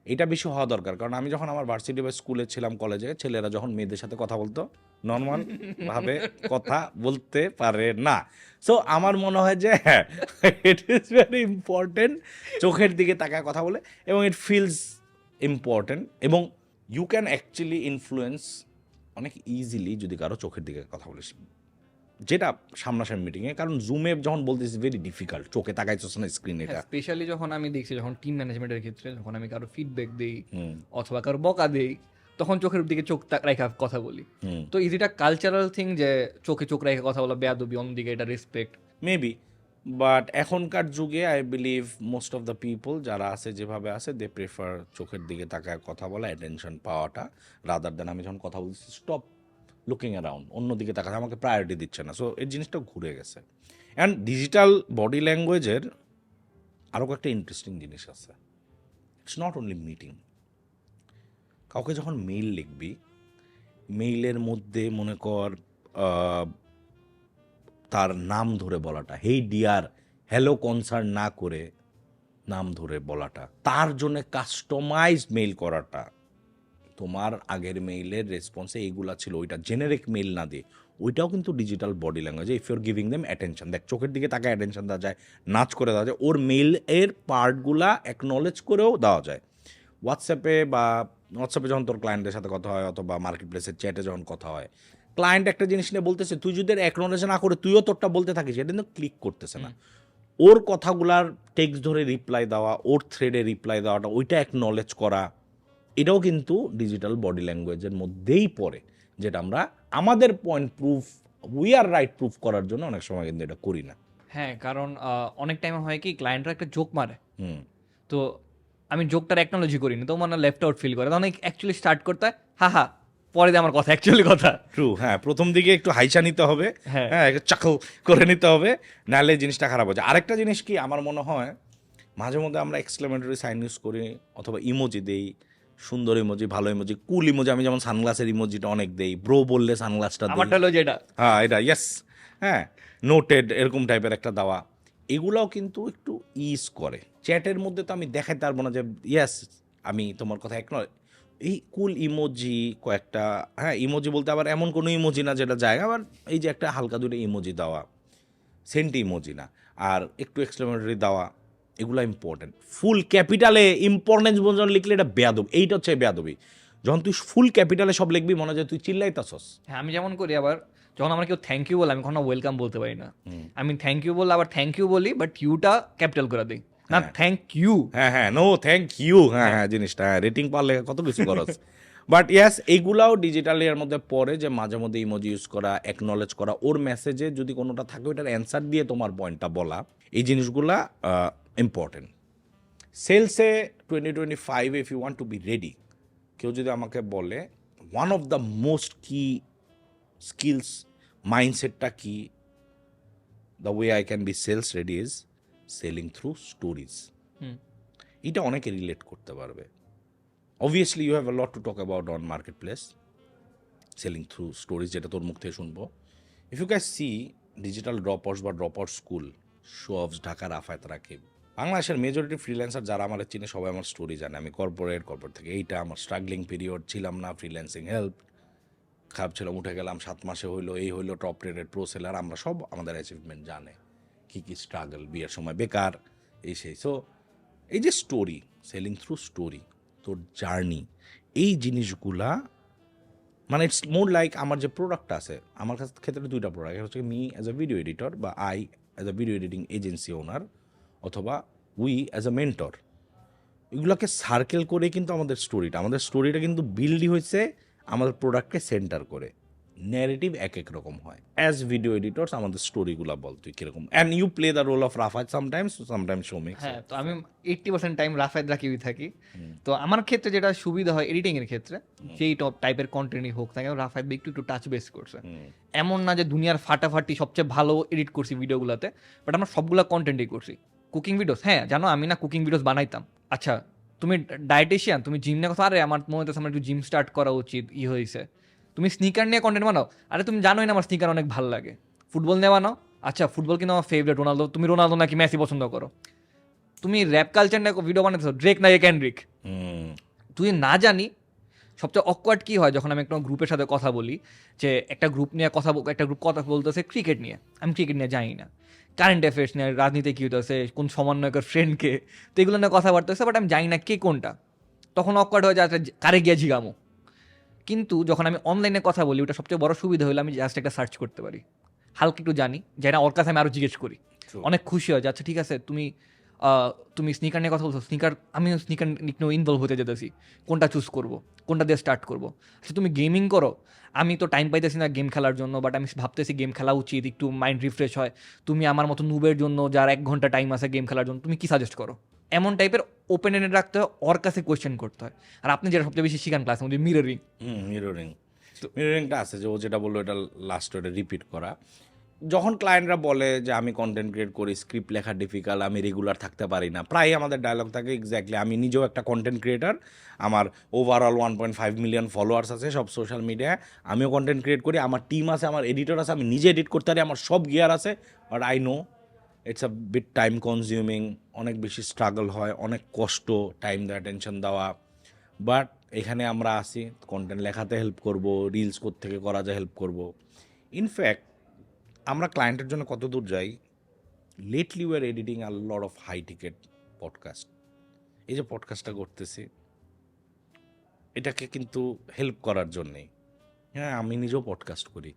Speaker 1: এটা বেশি হওয়া দরকার। কারণ আমি যখন আমার ভার্সিটি বা স্কুলে ছিলাম, কলেজে, ছেলেরা যখন মেয়েদের সাথে কথা বলতো, নর্মাল ভাবে কথা বলতে পারে না। সো আমার মনে হয় যে হ্যাঁ, ইট ইজ ভেরি ইম্পর্টেন্ট চোখের দিকে তাকায় কথা বলে, এবং ইট ফিলস ইম্পর্টেন্ট, এবং ইউ ক্যান অ্যাকচুয়ালি ইনফ্লুয়েন্স অনেক ইজিলি যদি কারো চোখের দিকে কথা বলিস, যেটা সামনাসামনি মিটিংয়ে। কারণ জুমে যখন বলতেছি ভেরি ডিফিকাল্ট, চোখে তাকাইছস না স্ক্রিনে, এটা
Speaker 2: স্পেশালি যখন আমি দেখছি, যখন টিম ম্যানেজমেন্টের ক্ষেত্রে, যখন আমি কারো ফিডব্যাক দিই অথবা কারো বকা দিই, তখন চোখের দিকে চোখ রেখা কথা বলি। তো is it a cultural thing যে চোখে চোখ রেখে কথা বলা বেয়াদবি, অন্যদিকে এটা রেসপেক্ট?
Speaker 1: মেবি। বাট এখনকার যুগে I believe most of the people যারা আছে, যেভাবে আছে, দে প্রেফার চোখের দিকে তাকায় কথা বলা, অ্যাটেনশন পাওয়াটা, রাদার দেন আমি যখন কথা বলছি স্টপ লুকিং অ্যারাউন্ড, অন্যদিকে তাকাতে আমাকে প্রায়োরিটি দিচ্ছে না। সো এই জিনিসটা ঘুরে গেছে। অ্যান্ড ডিজিটাল বডি ল্যাঙ্গুয়েজের আরও কয়েকটা ইন্টারেস্টিং জিনিস আছে। It's not only meeting. কাউকে যখন মেইল লিখবি, মেইলের মধ্যে মনে কর তার নাম ধরে বলাটা, হেই ডিয়ার, হ্যালো কনসার্ন না করে নাম ধরে বলাটা, তার জন্য কাস্টমাইজড মেইল করাটা, তোমার আগের মেইলের রেসপন্সে এইগুলা ছিল, ওইটা জেনারিক মেইল না দিয়ে, ওইটাও কিন্তু digital body language. If your giving them attention, দেখ চোখের দিকে তাকে অ্যাটেনশন দেওয়া যায়, নাচ করে দেওয়া যায়, ওর মেইল এর পার্টগুলা অ্যাকনলেজ করেও দেওয়া যায়। হোয়াটসঅ্যাপে যখন তোর ক্লায়েন্টের সাথে কথা হয়, অথবা মার্কেট প্লেসের চ্যাটে যখন কথা হয়, ক্লায়েন্ট একটা জিনিস নিয়ে বলতেছে, তুই যদি অ্যাকনলেজ না করে তুইও তোরটা বলতে থাকিস, এটা কিন্তু ক্লিক করতেছে না। ওর কথাগুলার টেক্সট ধরে রিপ্লাই দেওয়া, ওর থ্রেডে রিপ্লাই দেওয়াটা, ওইটা অ্যাকনলেজ করা, এটাও কিন্তু ডিজিটাল বডি ল্যাঙ্গুয়েজের মধ্যেই পড়ে, যেটা আমরা আমাদের point proof, we are right proof করার জন্য অনেক সময় কিন্তু এটা করি না।
Speaker 2: হ্যাঁ, কারণ অনেক টাইমে হয় কি, ক্লায়েন্টরা একটা জোক মারে,
Speaker 1: হুম,
Speaker 2: তো আমি জোকটার অ্যাকনোলজি করি না, তো মানে লেফট আউট ফিল করে, তখন অ্যাকচুয়ালি স্টার্ট করতে হয় হা হা, পরে দিয়ে আমার কথা অ্যাকচুয়ালি কথা।
Speaker 1: ট্রু। হ্যাঁ, প্রথম দিকে একটু হাইসা নিতে হবে,
Speaker 2: হ্যাঁ।
Speaker 1: হ্যাঁ, একটু চাকল করে নিতে হবে, নাহলে জিনিসটা খারাপ হচ্ছে। আরেকটা জিনিস কি, আমার মনে হয় মাঝে মধ্যে আমরা এক্সক্লেমেটরি সাইন ইউজ করি, অথবা ইমোজি দেই, সুন্দর ইমোজি, ভালো ইমোজি, কুল ইমোজি। আমি যেমন সানগ্লাসের ইমোজিটা অনেক দেই, ব্রো বললে সানগ্লাসটা দিই।
Speaker 2: আমারটা হলো যেটা,
Speaker 1: হ্যাঁ, এটা ইয়েস, হ্যাঁ, নোটেড, এরকম টাইপের একটা দেওয়া, এগুলাও কিন্তু একটু ইজ করে। চ্যাটের মধ্যে তো আমি দেখাইতে পারবো না যে ইয়াস আমি তোমার কথা এই কুল ইমোজি কয়েকটা, হ্যাঁ ইমোজি বলতে আবার এমন কোনো ইমোজি না যেটা জায়গা, আবার এই যে একটা হালকা দূরে ইমোজি দেওয়া, সেন্টি ইমোজি না, আর একটু এক্সক্লেমেটরি দেওয়া, এগুলো ইম্পর্টেন্ট। ফুল ক্যাপিটালে ইম্পর্টেন্স বোঝানো লিখলে এটা বেয়াদব, এইটা হচ্ছে বেয়াদবি। যখন তুই ফুল ক্যাপিটালে সব লিখবি মনে হয় যে তুই চিল্লাইতাছস।
Speaker 2: হ্যাঁ, আমি যেমন করি আবার, যখন আমার কেউ থ্যাংক ইউ বলে আমি কখনো ওয়েলকাম বলতে পারি না। আমি থ্যাংক ইউ বললে আবার থ্যাংক ইউ বলি, বাট ইউটা ক্যাপিটাল করে দিই, না থ্যাংক ইউ।
Speaker 1: হ্যাঁ নো থ্যাংক ইউ, হ্যাঁ জিনিসটা রেটিং পারলে কত কিছু খরচ। বাট ইয়াস এইগুলাও ডিজিটাল এর মধ্যে পড়ে, যে মাঝে মধ্যে ইমোজি ইউজ করা, অ্যাকনলেজ করা, ওর মেসেজে যদি কোনোটা থাকে ওইটার অ্যান্সার দিয়ে তোমার পয়েন্টটা বলা, এই জিনিসগুলা ইম্পর্টেন্ট। সেলসে 2025 if you want to be ready, কেউ যদি আমাকে বলে one of the most key skills, মাইন্ডসেটটা কি, the way I can be sales ready is selling through stories. এটা অনেকে রিলেট করতে পারবে। Obviously you have a lot to talk about on marketplace, selling through stories, যেটা তোর মুখ থেকে শুনবো। If you can see digital droppers বা dropper school, show অফস, Dhaka, Rafayet Rakib, বাংলাদেশের মেজরিটি ফ্রিল্যান্সার যারা আমার চিনে সবাই আমার স্টোরি জানে। আমি কর্পোরেট থেকে এইটা আমার স্ট্রাগলিং পিরিয়ড, ছিলাম না, ফ্রিল্যান্সিং হেল্প, খারাপ ছিলাম, উঠে গেলাম, 7 মাসে হইলো, এই হইলো, টপ রেটেড প্রো সেলার, আমরা সব আমাদের অ্যাচিভমেন্ট জানে, কী কী স্ট্রাগল, বিয়ের সময় বেকার, এই সেই। সো এই যে স্টোরি, সেলিং থ্রু স্টোরি, তোর জার্নি, এই জিনিসগুলা মানে ইটস মোর লাইক আমার যে প্রোডাক্টটা আছে, আমার কাছে ক্ষেত্রে 2টা প্রোডাক্ট, হচ্ছে me as a video editor বা I as a video editing agency owner, অথবা উই অ্যাজ আ মেন্টর। এগুলোকে সার্কেল করে কিন্তু আমাদের স্টোরিটা কিন্তু বিল্ডই হয়েছে আমাদের প্রোডাক্টকে সেন্টার করে। ন্যারেটিভ এক এক রকম হয়। অ্যাজ ভিডিও এডিটর্স আমাদের স্টোরিগুলো বল তুই কিরকম, and you play the role of Rafat sometimes Shoumik.
Speaker 2: হ্যাঁ, তো আমি 80% টাইম রাফায়েত রাকিবই থাকি। তো আমার ক্ষেত্রে যেটা সুবিধা হয় এডিটিং এর ক্ষেত্রে, যেই টাইপের কন্টেন্টই হোক না কেন, রাফায়েত ভাই একটু একটু টাচ বেস করছে। এমন না যে দুনিয়ার ফাটাফাটি সবচেয়ে ভালো এডিট করছি ভিডিওগুলোতে, বাট আমরা সবগুলা কন্টেন্টই করছি। কুকিং ভিডিওস, হ্যাঁ জানো আমি না কুকিং ভিডিওস বানাইতাম। আচ্ছা তুমি ডায়েটিশিয়ান, তুমি জিম নিয়ে কথা, আরে আমার মনে হচ্ছে আমার একটু জিম স্টার্ট করা উচিত, হয়েছে। তুমি স্নিকার নিয়ে কন্টেন্ট বানাও, আরে তুমি জানোই না আমার স্নিকার অনেক ভালো লাগে। ফুটবল নিয়ে বানাও, আচ্ছা ফুটবল কিন্তু আমার ফেভারিট রোনালদো, তুমি রোনালদো নাকি মেসি পছন্দ করো। তুমি র্যাপ কালচার নিয়ে ভিডিও বানাতেছো, ড্রেক না ক্যান্ড্রিক। তুই না জানি সবচেয়ে অকওয়ার্ড কি হয়, যখন আমি একটা গ্রুপের সাথে কথা বলি, যে একটা গ্রুপ কথা বলতেছে ক্রিকেট নিয়ে, আমি ক্রিকেট নিয়ে জানি না, কারেন্ট অ্যাফেয়ার্স নিয়ে, রাজনীতি কী হতেছে, কোন সমন্বয়কের ফ্রেন্ডকে, তো এগুলো নিয়ে কথাবার্তা হচ্ছে, বাট আমি জানি না কে কোনটা। তখন অকওয়ার্ড হয়ে যায়, কারে গিয়ে জিগামো। কিন্তু যখন আমি অনলাইনে কথা বলি, ওটা সবচেয়ে বড় সুবিধা হলো আমি জাস্ট একটা সার্চ করতে পারি, হালকা একটু জানি, যাই না ওর কাছে আমি আরও জিজ্ঞেস করি, অনেক খুশি হয় যে আচ্ছা ঠিক আছে তুমি স্নিকার নিয়ে কথা বলছো, আমিও স্নিকার নিয়ে ইনভলভ হতে যেতেছি, কোনটা চুজ করবো, কোনটা দিয়ে স্টার্ট করবো। আচ্ছা তুমি গেমিং করো, আমি তো টাইম পাইতেছি না গেম খেলার জন্য, বাট আমি ভাবতেছি গেম খেলা উচিত, একটু মাইন্ড রিফ্রেশ হয়। তুমি আমার মতো নুবের জন্য, যার 1 ঘন্টা টাইম আছে গেম খেলার জন্য, তুমি কি সাজেস্ট করো। এমন টাইপের ওপেন এন্ডেড রাখতে হয়, ওর কাছে কোয়েশ্চেন করতে হয়। আর আপনি যেটা সবচেয়ে বেশি শিখান ক্লাসের মধ্যে,
Speaker 1: মিররিংটা আছে, যে ও যেটা বললো এটা লাস্ট ওটা রিপিট করা। যখন ক্লায়েন্টরা বলে যে আমি কন্টেন্ট ক্রিয়েট করি, স্ক্রিপ্ট লেখা ডিফিকাল্ট, আমি রেগুলার থাকতে পারি না, প্রায় আমাদের ডায়লগ থাকে এক্স্যাক্টলি। আমি নিজেও একটা কন্টেন্ট ক্রিয়েটার, আমার ওভারঅল 1.5 মিলিয়ন ফলোয়ার্স আছে সব সোশ্যাল মিডিয়ায়, আমিও কন্টেন্ট ক্রিয়েট করি, আমার টিম আছে, আমার এডিটর আছে, আমি নিজে এডিট করতে পারি, আমার সব গিয়ার আছে, but I know it's a bit time consuming, অনেক বেশি স্ট্রাগল হয়, অনেক কষ্ট, টাইম দেওয়া, টেনশন দেওয়া। বাট এখানে আমরা আসি কন্টেন্ট লেখাতে হেল্প করব, রিলস থেকে করা যায় হেল্প করব। ইনফ্যাক্ট আমরা ক্লায়েন্টের জন্য কত দূর যাই, lately we are editing a lot of high ticket podcast. এই যে পডকাস্টটা করতেছি, এটাকে কিন্তু হেল্প করার জন্যেই। হ্যাঁ আমি নিজেও পডকাস্ট করি,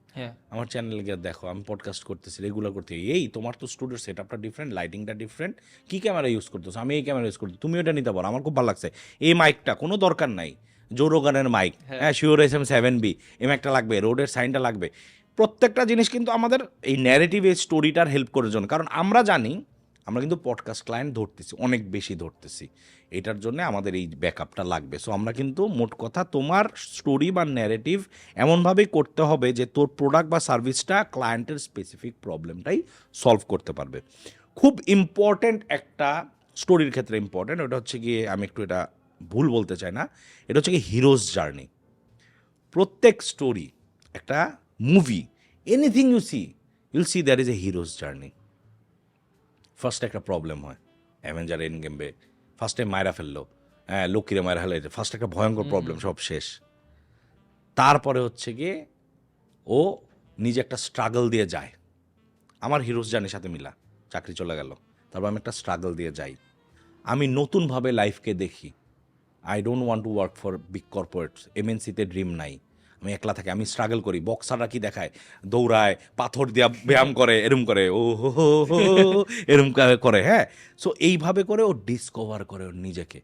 Speaker 1: আমার চ্যানেলে গিয়ে দেখো আমি পডকাস্ট করতেছি, রেগুলার করতে। এই তোমার তো স্টুডিওর সেট আপটা ডিফারেন্ট, লাইটিংটা ডিফারেন্ট, কী ক্যামেরা ইউজ করতেছো, আমি এই ক্যামেরা ইউজ করতেছি, তুমি ওটা নিতে পারো, আমার খুব ভালো লাগছে। এই মাইকটা কোনো দরকার নাই, জো রোগানের মাইক, হ্যাঁ শিওর SM7B, একটা লাগবে, রোডের সাইনটা লাগবে। প্রত্যেকটা জিনিস কিন্তু আমাদের এই ন্যারেটিভ, এই স্টোরিটার হেল্প করার জন্য। কারণ আমরা জানি আমরা কিন্তু পডকাস্ট ক্লায়েন্ট ধরতেছি, অনেক বেশি ধরতেছি, এটার জন্য আমাদের এই ব্যাকআপটা লাগবে। সো আমরা কিন্তু মোট কথা তোমার স্টোরি বা ন্যারেটিভ এমনভাবেই করতে হবে যে তোর প্রোডাক্ট বা সার্ভিসটা ক্লায়েন্টের স্পেসিফিক প্রবলেমটাই সলভ করতে পারবে। খুব ইম্পর্ট্যান্ট একটা স্টোরির ক্ষেত্রে ইম্পর্ট্যান্ট, ওটা হচ্ছে গিয়ে, আমি একটু এটা ভুল বলতে চাই না, এটা হচ্ছে গিয়ে হিরোজ জার্নি। প্রত্যেক স্টোরি, একটা movie, anything you'll see there is a hero's journey. First একটা প্রবলেম হয় অ্যাভেঞ্জার এন্ড গেমে ফার্স্ট টাইম মায়েরা ফেললো, হ্যাঁ লোকিরে মায়েরা ফেলে, ফার্স্ট একটা ভয়ঙ্কর প্রবলেম, সব শেষ। তারপরে হচ্ছে গিয়ে ও নিজে একটা স্ট্রাগল দিয়ে যায়, আমার হিরোজ জার্নির সাথে মিলা, চাকরি চলে গেল, তারপর আমি একটা স্ট্রাগল দিয়ে যাই, আমি নতুনভাবে লাইফকে দেখি। I don't want to work for big corporates, এমএনসিতে ড্রিম নাই, আমি একলা থাকি, আমি স্ট্রাগল করি। বক্সাররা কি দেখায়, দৌড়ায়, পাথর দিয়া ব্যায়াম করে, এরম করে, ও হো হো হো এরম করে, হ্যাঁ। সো এইভাবে করে ও ডিসকভার করে ওর নিজেকে।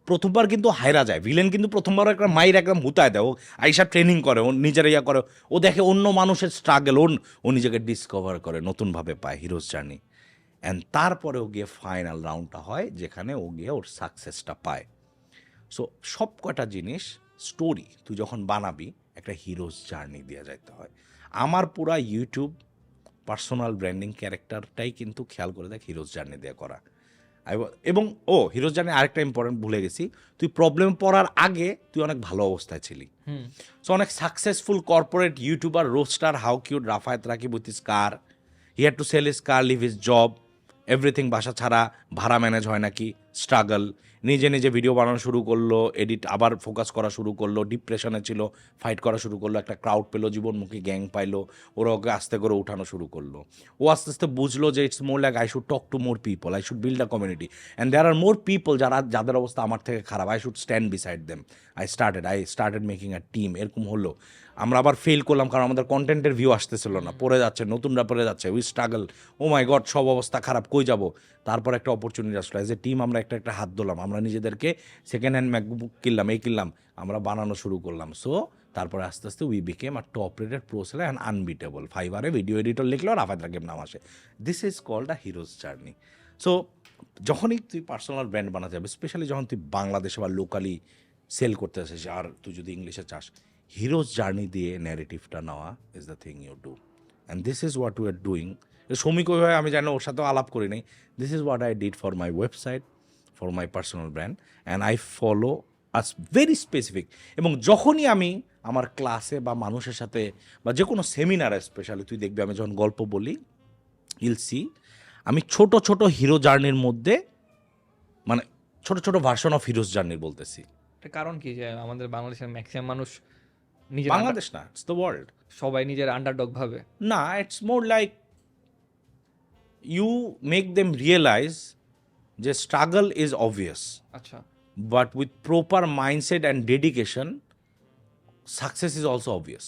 Speaker 1: প্রথমবার কিন্তু হায়রা যায়, ভিলেন কিন্তু প্রথমবার একটা মাইর একদম হুতায় দেয়, ও আইসা ট্রেনিং করে, ও নিজের ইয়া করে, ও দেখে অন্য মানুষের স্ট্রাগল, ও নিজেকে ডিসকভার করে, নতুনভাবে পায় হিরোজ জার্নি। অ্যান্ড তারপরে ও গিয়ে ফাইনাল রাউন্ডটা হয় যেখানে ও গিয়ে ওর সাকসেসটা পায়। সো সব কটা জিনিস স্টোরি তুই যখন বানাবি একটা হিরোজ জার্নি দিয়ে যাইতে হয়। আমার পুরা ইউটিউব পার্সোনাল ব্র্যান্ডিং ক্যারেক্টারটাই কিন্তু খেয়াল করে দেখ হিরোজ জার্নি দিয়ে করা। এবং হিরোজ জার্নি আরেকটা ইম্পর্টেন্ট ভুলে গেছি, তুই প্রবলেম পড়ার আগে তুই অনেক ভালো অবস্থায় ছিলি। সো অনেক successful corporate YouTuber roaster how cute Rafayet Rakib with his car, he had to sell his car, leave his job, everything, বাসা ছাড়া, ভাড়া ম্যানেজ হয় নাকি, স্ট্রাগল, নিজে নিজে ভিডিও বানানো শুরু করলো, এডিট আবার ফোকাস করা শুরু করলো, ডিপ্রেশনে ছিল, ফাইট করা শুরু করলো, একটা ক্রাউড পেলো, জীবনমুখী গ্যাং পাইলো, ওরা ওকে আস্তে করে উঠানো শুরু করলো। ও আস্তে আস্তে বুঝলো যে it's more like I should talk to more people, I should build a community, and there are more people যাদের অবস্থা আমার থেকে খারাপ, I should stand beside them. I started making a team. এরকম হলো, আমরা আবার ফেল করলাম কারণ আমাদের কন্টেন্টের ভিউ আসতেছিল না, পড়ে যাচ্ছে, নতুনরা পড়ে যাচ্ছে, we struggle, oh my god সব অবস্থা খারাপ, কই যাব। তারপর একটা অপরচুনিটি আসলো, অ্যাজ এ টিম আমরা একটা হাত ধরলাম, আমরা নিজেদেরকে সেকেন্ড হ্যান্ড ম্যাকবুক কিনলাম, আমরা বানানো শুরু করলাম। সো তারপরে আস্তে আস্তে উই বিকেম আর top rated pro seller and unbeatable. ফাইবারে ভিডিও এডিটর লিখলেও রাফায়েত রাকিব নাম আসে। This is called a hero's journey. So যখনই তুই পার্সোনাল ব্র্যান্ড বানাতে যাবে, স্পেশালি যখন তুই বাংলাদেশে বা লোকালি সেল করতে আসিস, আর তুই যদি ইংলিশে চাস, হিরোজ জার্নি দিয়ে ন্যারেটিভটা নেওয়া is the thing you do, and this is what you are doing. শ্রমিক ওইভাবে আমি জানি ওর সাথেও আলাপ করি নাই, this is what I did for my website, for my personal brand, and I follow us very specific. এবং যখনই আমি আমার ক্লাসে বা মানুষের সাথে বা যে কোনো সেমিনারে, স্পেশালি তুই দেখবি আমি যখন গল্প বলি, ইল সি আমি ছোট ছোট হিরো জার্নির মধ্যে, মানে ছোট ছোট ভার্সন অফ হিরোজ জার্নির বলতেছি।
Speaker 2: এটার কারণ কি যে আমাদের বাংলাদেশের ম্যাক্সিমাম মানুষ নিজের
Speaker 1: বাংলাদেশ না, ইটস দ্য ওয়ার্ল্ড।
Speaker 2: সবাই নিজের আন্ডারডগ ভাবে।
Speaker 1: না, it's more like you make them realize যে struggle is obvious,
Speaker 2: আচ্ছা,
Speaker 1: but with proper mindset and dedication success is also obvious.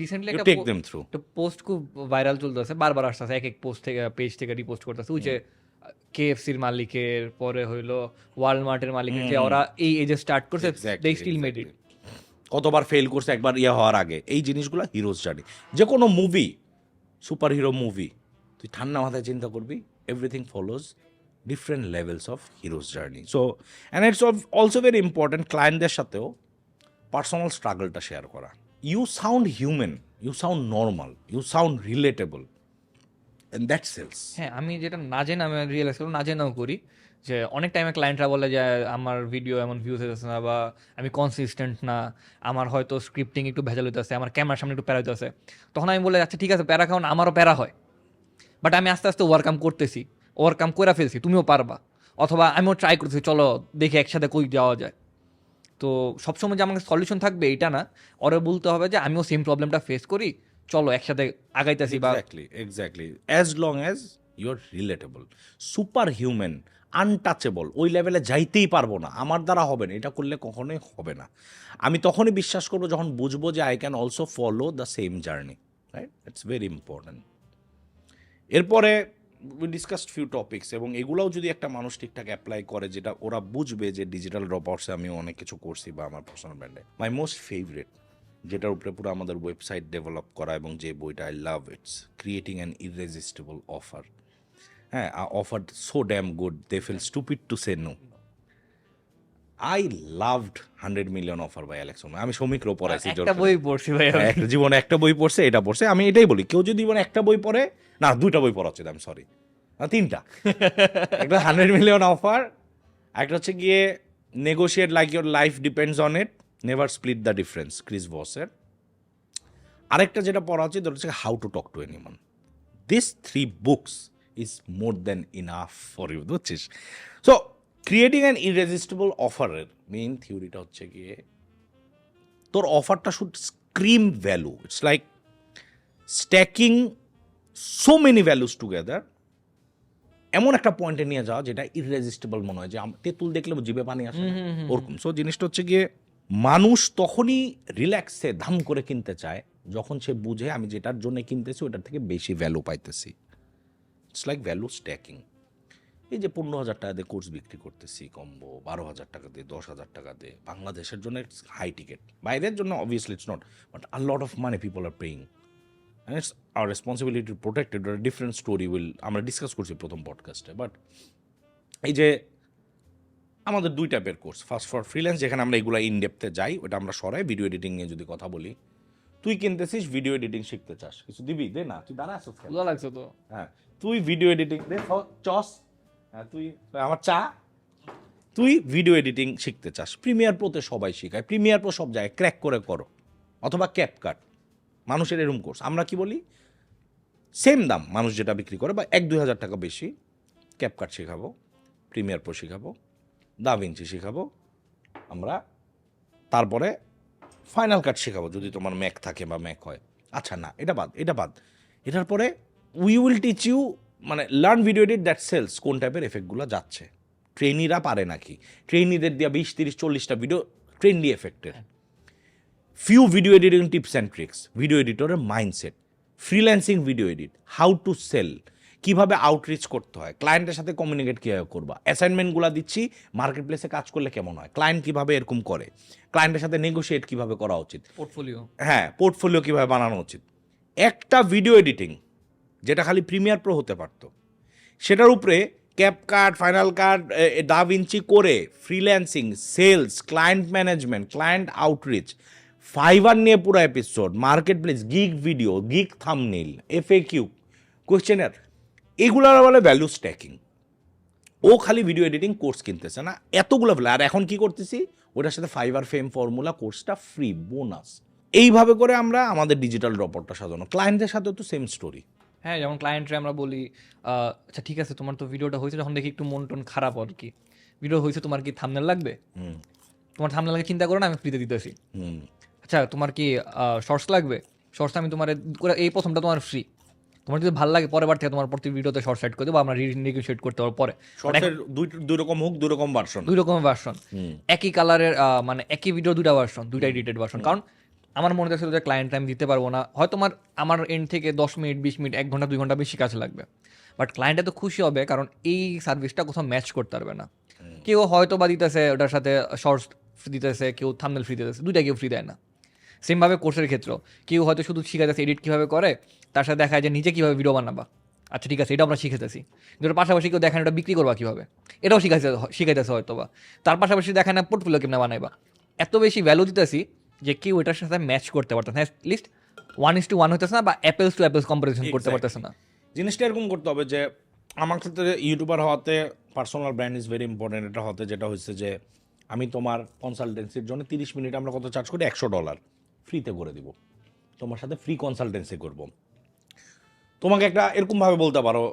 Speaker 2: Recently
Speaker 1: You
Speaker 2: একটা
Speaker 1: take them through.
Speaker 2: পোস্ট খুব ভাইরাল চলতেছে, বারবার আসতেছে, এক পোস্ট থেকে পেজ থেকে রিপোস্ট করতেছে, ওই যে কেএফসির মালিকের, পরে হইলো ওয়ালমার্টের মালিকের, যে ওরা এই এজে স্টার্ট করছে, দে স্টিল মেড ইট।
Speaker 1: কতবার ফেল করছে একবার হওয়ার আগে, এই জিনিসগুলো হিরোজ জার্নি। যে কোনো মুভি, সুপার হিরো মুভি, তুই ঠান্ডা মাথায় চিন্তা করবি, everything follows different levels of hero's journey. So and it's also very important ক্লায়েন্টদের সাথেও পার্সোনাল স্ট্রাগলটা শেয়ার করা। You sound human, you sound normal, you sound relatable, and that sells.
Speaker 2: হ্যাঁ, আমি যেটা না জেনে আমি রিয়েলাইজ করলাম, না জেনেও করি, যে অনেক টাইমে ক্লায়েন্টরা বলে যে আমার ভিডিও এমন ভিউজ হইতেছে না, বা আমি কনসিস্টেন্ট না, আমার হয়তো স্ক্রিপ্টিং একটু ভেজাল হইতেছে, আমার ক্যামেরার সামনে একটু প্যারা হইতেছে। তখন আমি বলে, আচ্ছা ঠিক আছে, প্যারা খাওয়ান, আমারও প্যারা হয়, বাট আমি আস্তে আস্তে ওভারকাম করতেছি, ওভারকাম করে ফেলছি, তুমিও পারবা। অথবা আমিও ট্রাই করতেছি, চলো দেখি একসাথে কই যাওয়া যায়। তো সবসময় যে আমাকে সলিউশন থাকবে এটা না, ওরা বলতে হবে যে আমিও সেম প্রবলেমটা ফেস করি, চলো একসাথে আগাইতেছি। বা
Speaker 1: exactly as long as you are relatable, super human, untouchable, ওই লেভেলে যাইতেই পারবো না, আমার দ্বারা হবে না, এটা করলে কখনোই হবে না। আমি তখনই বিশ্বাস করবো যখন বুঝবো যে I can also follow the same journey, right? It's very important. এরপরে উই ডিসকাসড ফিউ টপিক্স, এবং এগুলোও যদি একটা মানুষ ঠিকঠাক অ্যাপ্লাই করে, যেটা ওরা বুঝবে যে ডিজিটাল ড্রপআউটসে আমি অনেক কিছু করছি বা আমার পার্সোনাল ব্র্যান্ডে। মাই মোস্ট ফেভারিট, যেটার উপরে পুরো আমাদের ওয়েবসাইট ডেভেলপ করা, এবং যে বইটা I love, it's creating an irresistible offer. হ্যাঁ, offer so damn good they feel stupid to say no. I loved 100 million offer by Alex ওমের। আমি শ্রমিকরও পড়াইছি,
Speaker 2: একটা বই পড়ছি ভাই,
Speaker 1: একটা জীবনে একটা বই পড়ছে, এটা পড়ছে। আমি এটাই বলি, কেউ যদি জীবনে একটা বই পড়ে, না 2টা বই পড়া হচ্ছে, আমি সরি, 3টা। একটা 100 মিলিয়ন অফার, একটা হচ্ছে গিয়ে negotiate like your life depends on it, never split the difference, Chris ভসের। আরেকটা যেটা পড়া হচ্ছে, ধর হচ্ছে how to talk to anyone. This 3 books is more than enough for you, বুঝছিস? সো ক্রিয়েটিং অ্যান ইররেজিস্টিবল অফারের মেইন থিওরিটা হচ্ছে গিয়ে তোর অফারটা should scream value. It's like stacking so many values together, এমন একটা পয়েন্টে নিয়ে যাওয়া যেটা ইররেজিস্টেবল মনে হয়, যে তেঁতুল দেখলে জিভে পানি আসে না, ওরকম। সো জিনিসটা হচ্ছে গিয়ে মানুষ তখনই রিল্যাক্সে ধাম করে কিনতে চায় যখন সে বুঝে আমি যেটার জন্য কিনতেছি ওটার থেকে বেশি ভ্যালু পাইতেছি। It's like value stacking. এই যে 15,000 টাকা দিয়ে কোর্স বিক্রি করতেছি, কম্বো 12,000 টাকা দিয়ে, 10,000 টাকা দিয়ে, বাংলাদেশের জন্য ইটস হাই টিকেট, বাইরের জন্য obviously it's not, but a lot of money people R paying, and it's our responsibility to protect it. A different story will আমরা ডিসকাস করছি প্রথম পডকাস্টে। বাট এই যে আমাদের দুই টাইপের কোর্স, ফার্স্ট ফর ফ্রিল্যান্স, যেখানে আমরা এগুলো ইনডেপথে যাই, ওটা আমরা সরাই। ভিডিও এডিটিং নিয়ে যদি কথা বলি, তুই কিনতেছিস ভিডিও এডিটিং শিখতে চাস, কিছু দিবি দে না, তুই দাঁড়া আসছিস কেন?
Speaker 2: ভালো লাগছে তো।
Speaker 1: হ্যাঁ, তুই ভিডিও এডিটিং দে, চস, হ্যাঁ তুই আমার চা, তুই ভিডিও এডিটিং শিখতে চাস, প্রিমিয়ার প্রোতে সবাই শেখায়, প্রিমিয়ার প্রো সব জায়গায় ক্র্যাক করে করো, অথবা ক্যাপকাট, মানুষের এরম কোর্স। আমরা কি বলি, সেম দাম মানুষ যেটা বিক্রি করে বা 1-2 হাজার টাকা বেশি, ক্যাপকাট শেখাবো, প্রিমিয়ার প্রো শেখাবো, দাভিঞ্চি শেখাবো আমরা, তারপরে ফাইনাল কাট শেখাবো যদি তোমার ম্যাক থাকে বা ম্যাক হয়। আচ্ছা না, এটা বাদ, এটা বাদ। এটার পরে উই উইল টিচ ইউ, মানে learn video edit that sales, কোন টাইপের এফেক্টগুলো যাচ্ছে, ট্রেনিরা পারে নাকি, ট্রেনিদের দেওয়া 20-30-40টা ভিডিও ট্রেন্ডি এফেক্টের, few video editing tips and tricks, video এডিটরের mindset, freelancing video edit, how to sell, কীভাবে আউটরিচ করতে হয়, ক্লায়েন্টের সাথে কমিউনিকেট কীভাবে করবা, অ্যাসাইনমেন্টগুলো দিচ্ছি, মার্কেট প্লেসে কাজ করলে কেমন হয়, ক্লায়েন্ট কীভাবে এরকম করে, ক্লায়েন্টের সাথে নেগোশিয়েট কীভাবে করা উচিত,
Speaker 2: পোর্টফোলিও,
Speaker 1: হ্যাঁ পোর্টফোলিও কীভাবে বানানো উচিত। একটা ভিডিও এডিটিং যেটা খালি প্রিমিয়ার প্রো হতে পারতো, সেটার উপরে ক্যাপকাট, ফাইনাল কাট, দাভিঞ্চি করে freelancing, sales, client management, client outreach, Fiverr নিয়ে পুরো episode, marketplace, gig video, gig thumbnail, FAQ, questionnaire, এগুলোর বলে ভ্যালু স্ট্যাকিং। ও খালি ভিডিও এডিটিং কোর্স কিনতেছে না, এতগুলো ভ্যালু। আর এখন কি করতেছি, ওটার সাথে ফাইবার ফেম ফর্মুলা কোর্সটা ফ্রি বোনাস। এইভাবে করে আমরা আমাদের ডিজিটাল ড্রপআউটটা সাজানো। ক্লায়েন্টের সাথেও তো সেম স্টোরি।
Speaker 2: হ্যাঁ, যেমন ক্লায়েন্টরে আমরা বলি আচ্ছা ঠিক আছে, তোমার তো ভিডিওটা হয়েছে, যখন দেখি একটু মন টন খারাপ আর কি, ভিডিও হয়েছে, তোমার কি থাম্বনেল লাগবে? তোমার থাম্বনেল লাগে চিন্তা করো না, আমি ফ্রিতে দিতেছি। আচ্ছা তোমার কি শর্টস লাগবে? শর্টস আমি তোমার এই প্রথমটা তোমার ফ্রি, তোমার যদি ভালো লাগে পরের বার থেকে তোমার প্রতি ভিডিওতে শর্ট সেট করে দেবো, আমরা নেগোশিয়েট করতে পারবো পরে।
Speaker 1: শর্টসের দুই রকম হুক, দুই রকম ভার্সন,
Speaker 2: দুই রকমের ভার্সন, একই কালারের, মানে একই ভিডিও দুইটা ভার্সন, দুইটা এডিটেড ভার্সন। কারণ আমার মনে হচ্ছে যে ক্লায়েন্ট আমি দিতে পারবো না, হয়তো আমার এন্ড থেকে 10 মিনিট 20 মিনিট 1 ঘন্টা 2 ঘন্টা বেশি কাজ লাগবে, বাট ক্লায়েন্টে তো খুশি হবে কারণ এই সার্ভিসটা কোথাও ম্যাচ করতে পারবে না। কেউ হয়তো বা দিতেছে ওটার সাথে শর্টস দিতেছে, কেউ থাম্বনেল ফ্রি দিতেছে, দুইটা কেউ ফ্রি দেয় না। সেমভাবে কোর্সের ক্ষেত্রেও কেউ হয়তো শুধু শিখাইতেছে এডিট কীভাবে করে, তার সাথে দেখা যায় যে নিজে কীভাবে ভিডিও বানাবা, আচ্ছা ঠিক আছে এটা আমরা শিখাইতেছি, কিন্তু ওর পাশাপাশি কেউ দেখেন ওটা বিক্রি করবা কীভাবে, এটাও শিখাইতেছে হয়তো বা, তার পাশাপাশি দেখেন না পোর্টফোলিও কেমন বানাইবা। এত বেশি ভ্যালু দিতেছি যে কেউ এটার সাথে ম্যাচ করতে পারতেছে না, অ্যাটলিস্ট 1:1 হইতেছে না, বা অ্যাপেলস টু অ্যাপেলস কম্পারিজন করতে পারতেছে না।
Speaker 1: জিনিসটা এরকম করতে হবে যে আমার ক্ষেত্রে ইউটিউবার হওয়াতে personal brand is very important. এটা হতে যেটা হচ্ছে যে আমি তোমার কনসালটেন্সির জন্য 30 মিনিট আমরা কত চার্জ করি, $100 ফ্রিতে করে দিব, তোমার সাথে ফ্রি কনসালটেন্সি করব। তোমাকে একটা এরকমভাবে বলতে পারো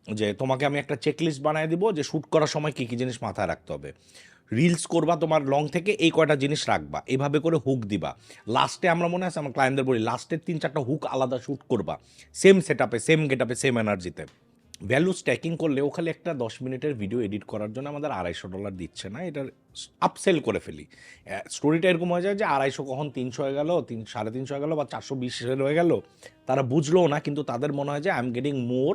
Speaker 1: যে তোমাকে আমি একটা চেকলিস্ট বানিয়ে দিব যে শ্যুট করার সময় কী কী জিনিস মাথায় রাখতে হবে, রিলস করবা তোমার লং থেকে এই কয়টা জিনিস রাখবা, এইভাবে করে হুক দিবা। লাস্টে আমরা মনে আছে আমার ক্লায়েন্টদের বলি, লাস্টের 3-4টা হুক আলাদা শ্যুট করবা, সেম সেট আপে, সেম গেট আপে, সেম এনার্জিতে। ভ্যালু স্ট্যাকিং করলে ও খালি একটা 10 মিনিটের ভিডিও এডিট করার জন্য আমাদের $250 দিচ্ছে না, এটার আপসেল করে ফেলি। স্টোরিটা এরকম হয়ে যায় যে 250 কখন 300 হয়ে গেল, 350 হয়ে গেল, বা 420 হয়ে গেল, তারা বুঝলো না, কিন্তু তাদের মনে হয় যে I am getting more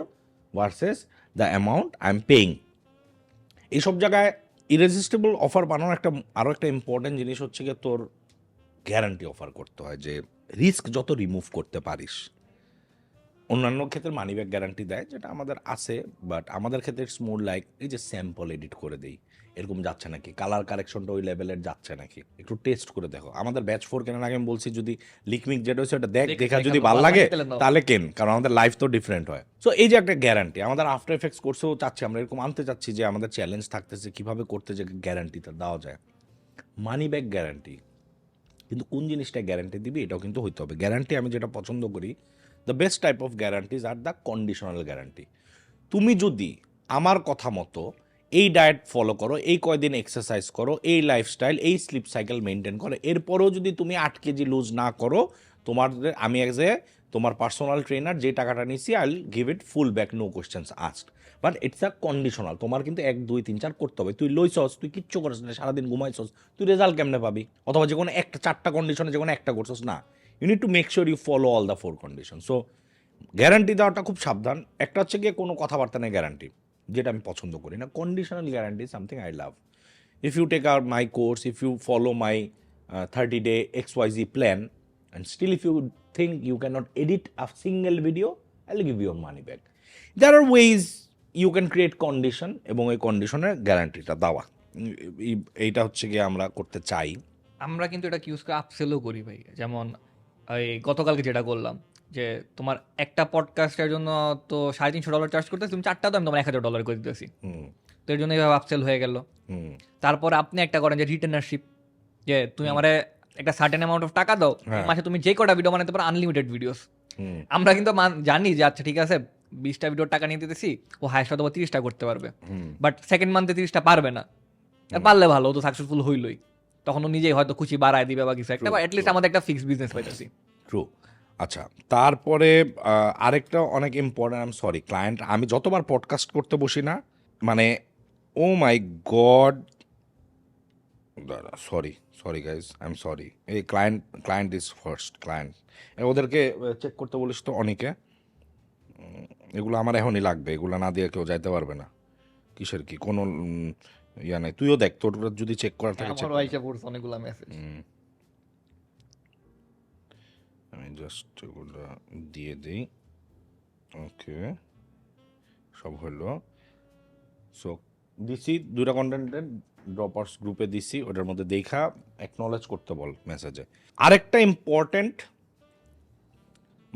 Speaker 1: versus the amount I am paying. এইসব জায়গায় ইরেজিস্টেবল অফার বানানোর আরও একটা ইম্পর্টেন্ট জিনিস হচ্ছে গিয়ে তোর গ্যারান্টি অফার করতে হয়, যে রিস্ক যত রিমুভ করতে পারিস। অন্যান্য ক্ষেত্রে মানি ব্যাক গ্যারান্টি দেয়, যেটা আমাদের আছে, বাট আমাদের ক্ষেত্রে ইটস মোর লাইক এই যে স্যাম্পল এডিট করে দেই, এরকম যাচ্ছে নাকি, কালার কারেকশনটা ওই লেভেলের যাচ্ছে নাকি, একটু টেস্ট করে দেখো। আমাদের ব্যাচ 4 কেনার আগে আমি বলছি যদি লিকমিক যেটা হচ্ছে ওটা দেখা যদি ভালো লাগে তাহলে কেন, কারণ আমাদের লাইফ তো ডিফারেন্ট হয়। সো এই যে একটা গ্যারান্টি আমাদের আফটার এফেক্টস কোর্সেও চাচ্ছি, আমরা এরকম আনতে চাচ্ছি যে আমাদের চ্যালেঞ্জ থাকতেছে কীভাবে করতে যে গ্যারান্টিটা দেওয়া যায়, মানি ব্যাক গ্যারান্টি। কিন্তু কোন জিনিসটা গ্যারান্টি দিবি এটাও কিন্তু হইতে হবে। গ্যারান্টি আমি যেটা পছন্দ করি, the best type of guarantees are the conditional guarantee. তুমি যদি আমার কথা মতো এই ডায়েট ফলো করো, এই কয়দিন এক্সারসাইজ করো, এই লাইফস্টাইল, এই স্লিপ সাইকেল মেনটেন করো, এরপরেও যদি তুমি 8 কেজি লুজ না করো, তোমার আমি এক যে তোমার পার্সোনাল ট্রেনার যে টাকাটা নিছি I will give it full back, no questions asked. But it's a conditional, তোমার কিন্তু 1 2 3 4 করতে হবে। তুই লইছস, তুই কিচ্ছু করিস না, সারাদিন ঘুমাইছস, তুই রেজাল্ট কেমনে পাবি? অথবা যে কোনো একটা 4টা কন্ডিশনে যে কোনো একটা করছস না, you need to make sure you follow all the 4 condition. So guarantee দেওয়াটা খুব সাবধান। একটা হচ্ছে গিয়ে কোনো কথাবার্তা নেই গ্যারান্টি, যেটা আমি পছন্দ করি না। Conditional guarantee something I love. If you take out my course, if you follow my 30-day XYZ plan, and still if you think you cannot edit a single video, I'll give you your money back. There are ways you can create condition, এবং এই কন্ডিশনের গ্যারান্টিটা দেওয়া, এইটা হচ্ছে গিয়ে আমরা করতে চাই।
Speaker 2: আমরা কিন্তু এটা ইউজ করে আপসেলও করি ভাই। যেমন এই গতকালকে যেটা করলাম, যে তোমার একটা পডকাস্টের জন্য তো $350 চার্জ করতেছি, তুমি 4টা তো আমি তোমার $1000 করে দিতেছি। তো এর জন্য এইভাবে আপসেল হয়ে গেল। তারপর আপনি একটা করেন যে রিটেনারশিপ, যে তুমি আমার একটা সার্টেন অ্যামাউন্ট অফ টাকা দাও, মাসে তুমি যে কটা ভিডিও বানাতে পারো, আনলিমিটেড ভিডিওস। আমরা কিন্তু জানি যে আচ্ছা ঠিক আছে 20টা ভিডিওর টাকা নিয়ে দিতেছি, ও হাইস্ট অথবা 30টা করতে পারবে, বাট সেকেন্ড মান্থে 30টা পারবে না। পারলে ভালো, ও তো সাকসেসফুল হইলই, তখন ও নিজেই হয়তো খুশি বাড়ায় দিবে বা কিছু একটা, বা অ্যাটলিস্ট আমাদের একটা ফিক্সড বিজনেস পাইতেছি।
Speaker 1: ট্রু। আচ্ছা, তারপরে আরেকটা অনেক important, I am sorry client, আমি যতবার পডকাস্ট করতে বসি না, মানে oh my God, sorry guys, I am sorry, এই ক্লায়েন্ট ইজ ফার্স্ট, ক্লায়েন্ট ওদেরকে চেক করতে বলিস তো অনেকে, এগুলো আমার এখনই লাগবে, এগুলো না দিয়ে কেউ যাইতে পারবে না। কিসের কি কোনো ইয়া নাই, তুইও দেখ তোর যদি চেক করার থাকে check
Speaker 2: আমারও
Speaker 1: কর।
Speaker 2: আইসা পড়ছে অনেকগুলো মেসেজ।
Speaker 1: আমি জাস্ট এগুলো দিয়ে দিই। ওকে, সব হলো। সো দিছি 2টা কন্টেন্টের ড্রপার্স গ্রুপে দিছি, ওটার মধ্যে দেখা অ্যাকনলেজ করতে বল মেসেজে। আরেকটা important,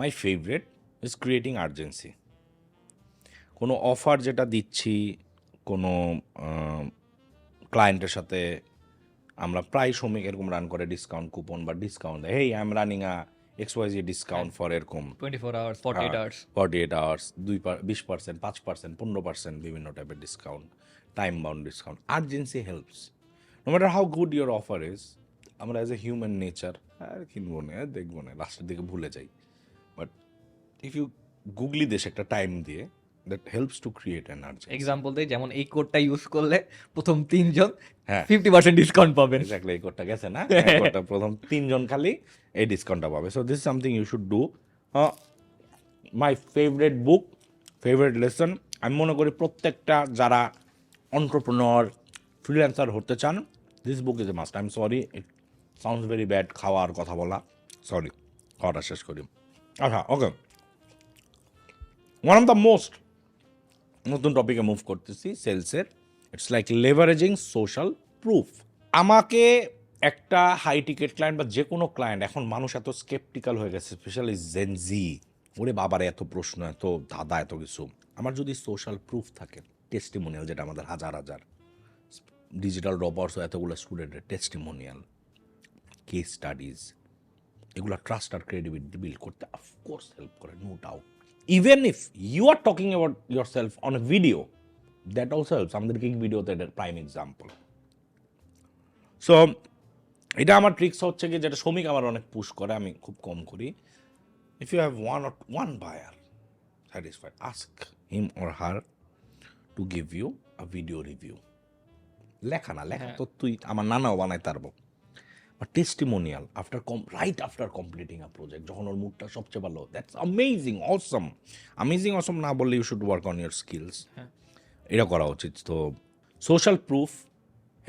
Speaker 1: my favourite is creating urgency. কোনো অফার যেটা দিচ্ছি কোনো ক্লায়েন্টের সাথে, আমরা প্রায় সময় এরকম রান করে ডিসকাউন্ট কুপন বা discount, hey I am running a XYZ discount for এরকম
Speaker 2: 24 আওয়ার্স, 48 আওয়ার্স,
Speaker 1: 48 আওয়ার্স, 20%, 5%, 15%, বিভিন্ন টাইপের discount, time bound discount. Urgency helps, no matter how good your offer is. আমরা অ্যাজ এ হিউম্যান নেচার আর কিনবো না, দেখবো না, লাস্টের দিকে ভুলে যাই। বাট ইফ ইউ গুগলি দেশ একটা টাইম দিয়ে, that helps to create an urgency.
Speaker 2: Example দেই, যেমন এই কোডটা ইউজ করলে প্রথম 3 জন
Speaker 1: হ্যাঁ
Speaker 2: 50% ডিসকাউন্ট পাবেন।
Speaker 1: এক্স্যাক্টলি, এই কোডটা গেছে না, এই কোডটা প্রথম 3 জন খালি এই ডিসকাউন্টটা পাবে। So this is something you should do. My favourite book, favourite lesson, আমি মনে করি প্রত্যেকটা যারা এন্টারপ্রেনিউর ফ্রিল্যান্সার হতে চান, this book is a must. I am sorry, it sounds very bad খাওয়ার কথা বলা, সরি, খাওয়াটা শেষ করি। আচ্ছা okay, one of the most, নতুন টপিকে মুভ করতেছি, সেলসের। It's like leveraging social proof. আমাকে একটা হাই টিকেট ক্লায়েন্ট বা যে কোনো ক্লায়েন্ট, এখন মানুষ এত স্কেপটিক্যাল হয়ে গেছে, স্পেশালি জেনজি, ওরে বাবারে এত প্রশ্ন, এত দাদা, এত কিছু। আমার যদি সোশ্যাল প্রুফ থাকে, টেস্টিমোনিয়াল, যেটা আমাদের হাজার হাজার ডিজিটাল ড্রপার্সও এতগুলো স্টুডেন্টের টেস্টিমোনিয়াল, কেস স্টাডিজ, এগুলো ট্রাস্ট আর ক্রেডিবিলিটি বিল্ড করতে অফকোর্স হেল্প করে, no doubt. Even if you are talking about yourself on a video, that also helps. আমাদের কিক ভিডিওতে এটার প্রাইম এক্সাম্পল। সো এটা আমার ট্রিক্স হচ্ছে কি, যেটা শ্রমিক আমার অনেক পুশ করে, আমি খুব কম করি। If you have one buyer satisfied, ask him or her to give you a video review. লেখা না, লেখা তো তুই আমার নানাও বানাই তারবো, বা testimonial after right after completing a project, যখন ওর মুডটা সবচেয়ে ভালো, that's amazing awesome. Amazing awesome না বললে you should work on your skills, এটা করা উচিত। তো social proof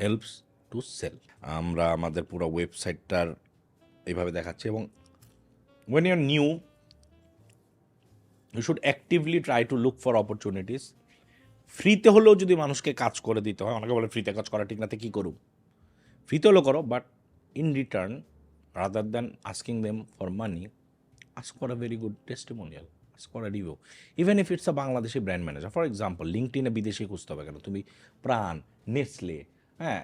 Speaker 1: helps to sell. আমরা আমাদের পুরো ওয়েবসাইটটার এইভাবে দেখাচ্ছি, এবং when your new, you should actively try to look for opportunities. ফ্রিতে হলেও যদি মানুষকে কাজ করে দিতে হয়, অনেকে বলে ফ্রিতে কাজ করা ঠিক না, তো কী করুন, ফ্রিতে হলেও করো, but in return, rather than asking them for money, ask for a very good testimonial, ask for a review, even if it's a Bangladeshi brand manager. For example, LinkedIn-এ বিদেশি খুঁজতে হবে কেন, তুমি প্রাণ, নেসলে, হ্যাঁ,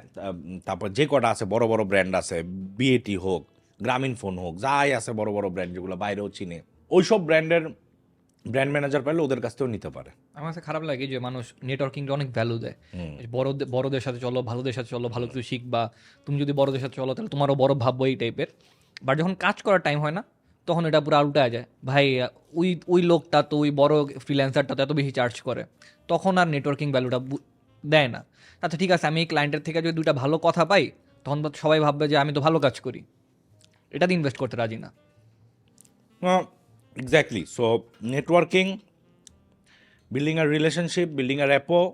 Speaker 1: তারপর যে কটা আছে বড় বড় ব্র্যান্ড আছে, বিএটি হোক, গ্রামীণ ফোন হোক, যাই আছে বড় বড় ব্র্যান্ড যেগুলো বাইরেও চিনে, ওইসব ব্র্যান্ডের ব্র্যান্ড ম্যানেজার পাইলে ওদের কাছ থেকেও নিতে পারে।
Speaker 2: আমার কাছে খারাপ লাগে যে মানুষ নেটওয়ার্কিংটা অনেক ভ্যালু দেয়, বড়দের সাথে চলো, ভালোদের সাথে চলো, ভালো কিছু শিখবা, তুমি যদি বড়দের সাথে চলো তাহলে তোমারও বড় ভাববো, এই টাইপের। বাট যখন কাজ করার টাইম হয় না তখন এটা পুরো উল্টা যায়, ভাই ওই লোকটা তো ওই বড় ফ্রিল্যান্সারটা তো এত বেশি চার্জ করে, তখন আর নেটওয়ার্কিং ভ্যালুটা দেয় না। আচ্ছা ঠিক আছে, আমি এই ক্লায়েন্টের থেকে যদি দুইটা ভালো কথা পাই তখন তো সবাই ভাববে যে আমি তো ভালো কাজ করি, এটাতে ইনভেস্ট করতে রাজি না।
Speaker 1: Exactly. So networking, building a relationship, building a rapport,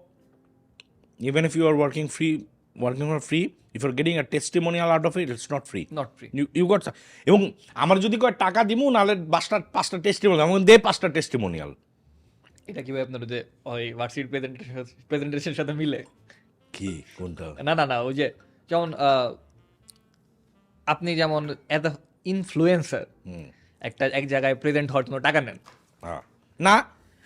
Speaker 1: even if you are working for free, if you're getting a testimonial out of it, it's not free.
Speaker 2: Not free.
Speaker 1: You got এবং আমার যদি কয় টাকা দিমু নাহলে পাঁচটা testimonial, আমি দে 5টা টেস্টিমোনিয়াল।
Speaker 2: এটা কিভাবে আপনার যে ওই ভার্সিটি প্রেজেন্টেশনের সাথে মিলে?
Speaker 1: কি কোনটা?
Speaker 2: না ওই যে যেমন আপনি যেমন এত ইনফ্লুয়েন্সার এক জায়গায় প্রেজেন্ট হওয়ার জন্য টাকা নেন।
Speaker 1: হ্যাঁ। না,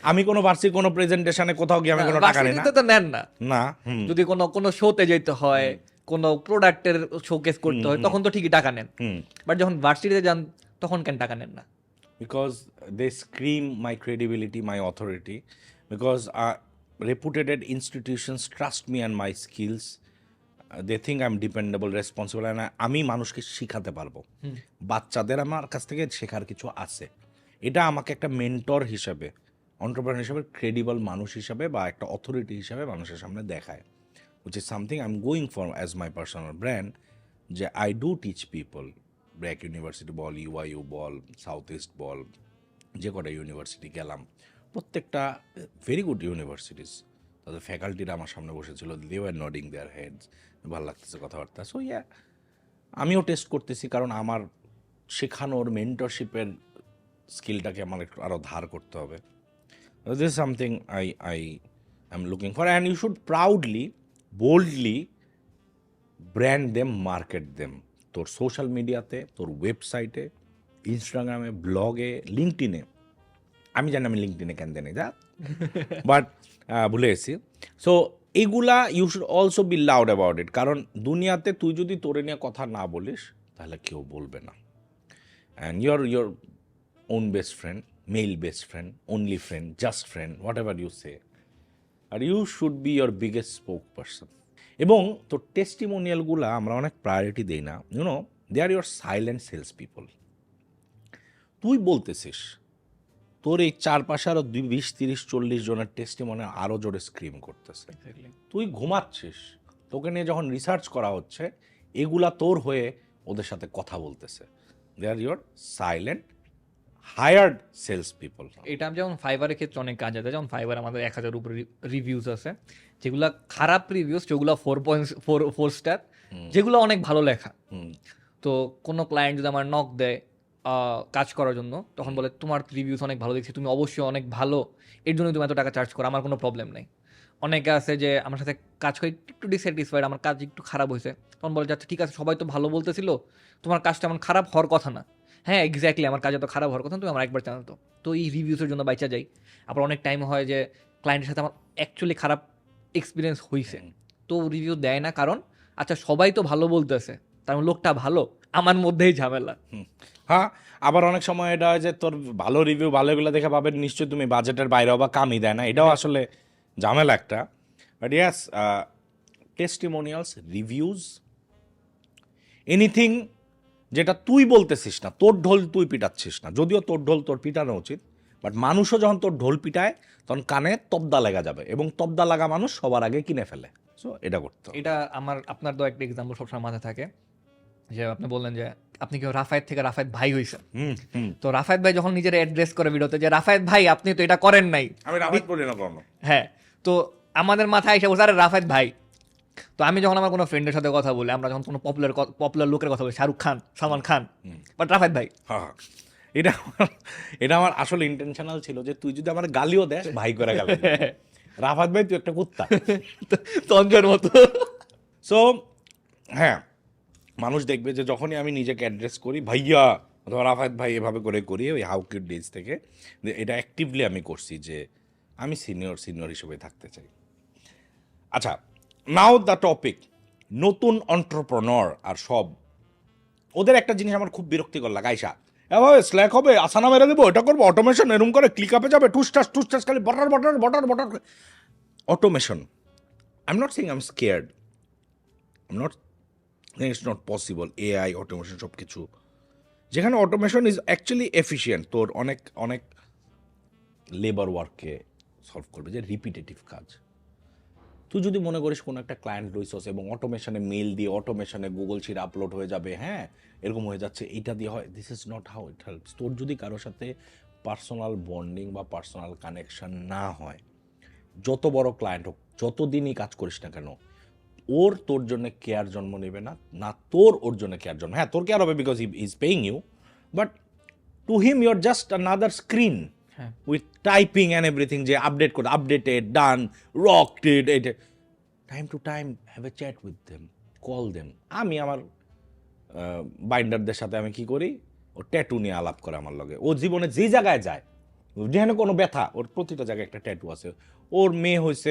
Speaker 1: আমি কোনো ভার্সিটি কোনো প্রেজেন্টেশনে কোথাও গিয়ে আমি কোনো টাকা নেই না।
Speaker 2: ভার্সিটিতে তো নেন না।
Speaker 1: না।
Speaker 2: যদি কোনো শোতে যেতে হয়, কোনো প্রোডাক্টের শোকেস করতে হয়, তখন তো ঠিকই টাকা নেন। বাট যখন ভার্সিটিতে যান তখন কেন টাকা নেন না?
Speaker 1: Because they scream my credibility, my authority, because reputed institutions trust me and my skills. They think I'm dependable, responsible, and আমি মানুষকে শিখাতে পারবো। বাচ্চাদের আমার কাছ থেকে শেখার কিছু আছে। এটা আমাকে একটা মেন্টর হিসাবে, এন্টারপ্রেনার হিসাবে, ক্রেডিবল মানুষ হিসাবে বা একটা অথরিটি হিসাবে মানুষের সামনে দেখায়, which is something I'm going for as my personal brand, যে I do teach people, BRAC university বল, ইউআইইউ বল, সাউথ ইস্ট বল, যে কটা ইউনিভার্সিটি গেলাম প্রত্যেকটা ভেরি গুড ইউনিভার্সিটিস, তাদের ফ্যাকাল্টিরা আমার সামনে বসেছিল, দে ওয়ার নডিং দেয়ার হেডস, ভালো লাগতেছে কথাবার্তা। সো ইয়া, আমিও টেস্ট করতেছি, কারণ আমার শেখানোর মেন্টরশিপের স্কিলটাকে আমার একটু আরও ধার করতে হবে। This is something I am looking for, and you should proudly, boldly brand them, market them. তোর সোশ্যাল মিডিয়াতে, তোর ওয়েবসাইটে, ইনস্টাগ্রামে, ব্লগে, লিঙ্কডিনে, আমি জানি আমি লিঙ্কডিনে কেন দেনি যা, বাট ভুলে গেছি। সো এইগুলা you should also be loud about it, কারণ দুনিয়াতে তুই যদি তোরে নিয়ে কথা না বলিস তাহলে কেউ বলবে না। And your own best friend, male best friend, only friend, just friend, whatever you say, আর you should be your biggest spoke person. এবং তোর টেস্টিমোনিয়ালগুলো আমরা অনেক প্রায়োরিটি দিই না, you know, they are your silent sales people. তুই বলতেছিস, তোর এই চারপাশে আরও 20-30-40 জনের টেস্টিমোনিয়াল আরও জোরে স্ক্রিম করতেছে। তুই ঘুমাচ্ছিস, তোকে নিয়ে যখন রিসার্চ করা হচ্ছে, এগুলা তোর হয়ে ওদের সাথে কথা বলতেছে। They are your silent hired sales people.
Speaker 2: এটা যেমন ফাইবারের ক্ষেত্রে অনেক কাজ আছে, যেমন ফাইবার আমাদের 1000 উপরে রিভিউজ আছে, যেগুলো খারাপ রিভিউজ, যেগুলো 4.4 স্টার, যেগুলো অনেক ভালো লেখা। তো কোনো ক্লায়েন্ট যদি আমার নক দেয় কাজ করার জন্য, তখন বলে তোমার রিভিউজ অনেক ভালো দেখছি, তুমি অবশ্যই অনেক ভালো, এর জন্য তুমি এত টাকা চার্জ করো, আমার কোনো প্রবলেম নেই। অনেকে আছে যে আমার সাথে কাজ করে একটু ডিস্যাটিসফাইড, আমার কাজ একটু খারাপ হয়েছে, তখন বলে যাচ্ছে ঠিক আছে, সবাই তো ভালো বলতেছিল, তোমার কাজটা এমন খারাপ হওয়ার কথা না। হ্যাঁ এক্স্যাক্টলি, আমার কাজ এত খারাপ হওয়ার কথা, তুমি আমার একবার জানো তো। তো এই রিভিউসের জন্য বাইচা যাই। আবার অনেক টাইম হয় যে ক্লায়েন্টের সাথে আমার অ্যাকচুয়ালি খারাপ এক্সপিরিয়েন্স হয়েছে, তো রিভিউ দেয় না, কারণ আচ্ছা সবাই তো ভালো বলতেছে, তার মানে লোকটা ভালো, আমার মধ্যেই ঝামেলা।
Speaker 1: হ্যাঁ, আবার অনেক সময় এটা হয় যে তোর ভালো রিভিউ, ভালো এগুলো দেখে পাবেন নিশ্চয়ই তুমি বাজেটের বাইরেও বা কামই দেয় না, এটাও আসলে ঝামেলা একটা। But yes, testimonials, reviews, anything যেটা তুই বলতেছিস না, তোর ঢোল তুই পিটাচ্ছিস না, যদিও তোর ঢোল তোর পিটানো উচিত, বাট মানুষও যখন তোর ঢোল পিটায় তখন কানে তবদা লাগা যাবে, এবং তবদা লাগা মানুষ সবার আগে কিনে ফেলে। সো এটা করতে হবে।
Speaker 2: এটা আপনার তো একটা এক্সাম্পল সবসময় মাথায় থাকে, যে আপনি বললেন যে আপনি কেউ রাফায়েত থেকে রাফায়েত ভাই হয়েছেন। তো রাফায়েত ভাই যখন নিজের অ্যাড্রেস করে ভিডিওতে যে রাফায়েত ভাই আপনি তো এটা করেন নাই,
Speaker 1: আমি রাফায়েত বলি না কোনো।
Speaker 2: হ্যাঁ, তো আমাদের মাথায় এসে বলছে আরে রাফায়েত ভাই। তো আমি যখন আমার কোনো ফ্রেন্ডের সাথে কথা বলি, আমরা যখন কোনো পপুলার লোকের কথা বলি, শাহরুখ খান, সালমান খান, বাট রাফায়েত ভাই।
Speaker 1: হ্যাঁ, এটা আমার আসলে ইন্টেনশনাল ছিল যে তুই যদি আমার গালিও দেস ভাই করে গেল, রাফাত ভাই তুই একটা কুত্তা,
Speaker 2: তঞ্জের মতো।
Speaker 1: সো হ্যাঁ, মানুষ দেখবে যে যখনই আমি নিজেকে অ্যাড্রেস করি ভাইয়া অথবা রাফাত ভাই এভাবে করে করি, ওই হাউ কিউট ডেজ থেকে, এটা অ্যাক্টিভলি আমি করছি যে আমি সিনিয়র হিসেবে থাকতে চাই। আচ্ছা, নাও দ্য টপিক, নতুন এন্টারপ্রেনার আর সব, ওদের একটা জিনিস আমার খুব বিরক্তিকর লাগে, আয়শা এভাবে স্ল্যাক হবে, আসানা মেরে দেবো, এটা করবো, অটোমেশন এরকম করে ক্লিক আপে যাবে, টুসটাস খালি বটার বটার বটার বটার automation. I am not saying I am scared, I am not saying it's not possible, AI automation সব কিছু, যেখানে অটোমেশন ইজ অ্যাকচুয়ালি এফিশিয়েন্ট, তোর অনেক অনেক লেবার ওয়ার্ককে সলভ করবে, যে রিপিটেটিভ কাজ। তুই যদি মনে করিস কোনো একটা ক্লায়েন্ট রইছস এবং অটোমেশনে মেল দিয়ে অটোমেশনে গুগল শিট আপলোড হয়ে যাবে, হ্যাঁ এরকম হয়ে যাচ্ছে, এইটা দিয়ে হয়, this is not how it helps. তোর যদি কারোর সাথে পার্সোনাল বন্ডিং বা পার্সোনাল কানেকশন না হয়, যত বড় ক্লায়েন্ট হোক, যতদিনই কাজ করিস না কেন, ওর তোর জন্য কেয়ার জন্ম নেবে না, না তোর ওর জন্য কেয়ার জন্ম, হ্যাঁ তোর কেয়ার হবে because he is paying you, but to him you are just another screen
Speaker 2: হ্যাঁ
Speaker 1: উইথ টাইপিং অ্যান্ড এভরিথিং, যে আপডেট করে, আপডেটেড, ডান, রকটেড, এইটা time to time have a chat with them, call them. আমি আমার বাইন্ডারদের সাথে আমি কি করি, ও ট্যাটু নিয়ে আলাপ করে আমার লগে, ও জীবনে যে জায়গায় যায়, যেখানে কোনো ব্যথা, ওর প্রতিটা জায়গায় একটা ট্যাটু আছে। ওর মেয়ে হয়েছে,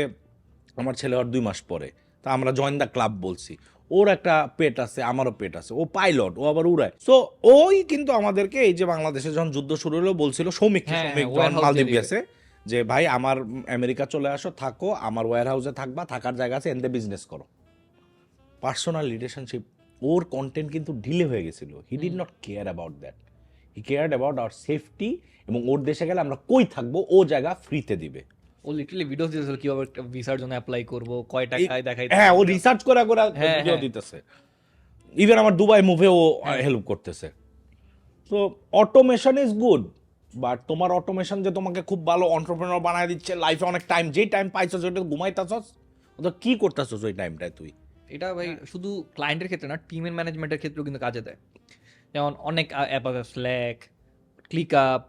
Speaker 1: আমার ছেলে ওর 2 মাস পরে, তা আমরা জয়েন দ্য ক্লাব বলছি, ওর একটা পেট আছে, আমারও পেট আছে, ও পাইলট, ও আবার উড়ায়। সো ওই কিন্তু আমাদেরকে এই যে বাংলাদেশে যখন যুদ্ধ শুরু হলো বলছিল সৌমিক,
Speaker 2: হ্যাঁ,
Speaker 1: সৌমিক যখন
Speaker 2: warehouse
Speaker 1: মালদ্বীপ
Speaker 2: দিয়ে দিবে।
Speaker 1: গেছে, যে ভাই আমার আমেরিকা চলে আসো, থাকো, আমার ওয়্যার হাউসে থাকবা, থাকার জায়গা আছে, এনতে বিজনেস করো। পার্সোনাল রিলেশনশিপ, ওর কন্টেন্ট কিন্তু ডিলে হয়ে গেছিল, he did not care about that, he cared about our safety, এবং ওর দেশে গেলে আমরা কই থাকবো, ও জায়গা ফ্রিতে দিবে।
Speaker 2: ও লিটারালি ভিডিও দিতেছিল কিভাবে একটা ভিসার জন্য অ্যাপ্লাই করব, কয় টাকায় দেখাইতে।
Speaker 1: হ্যাঁ, ও রিসার্চ করে করে
Speaker 2: হ্যাঁ,
Speaker 1: ভিডিও
Speaker 2: হ্যাঁ।
Speaker 1: দিতেছে, ইভেন আমার দুবাই মুভেও
Speaker 2: হ্যাঁ।
Speaker 1: হেল্প করতেছে। তো অটোমেশন ইজ গুড, বাট তোমার অটোমেশন যে তোমাকে খুব ভালো এন্টারপ্রেনার বানায় দিচ্ছে, লাইফে অনেক টাইম, যেই টাইম পাইছস ওটা ঘুমাইতেছস, ওটা কি করতেছস ওই টাইমটায় তুই?
Speaker 2: এটা ভাই শুধু ক্লায়েন্টের ক্ষেত্রে না, টিমের ম্যানেজমেন্টের ক্ষেত্রেও কিন্তু কাজে দেয়। যেমন অনেক অ্যাপ আছে, স্ল্যাক, ক্লিকআপ,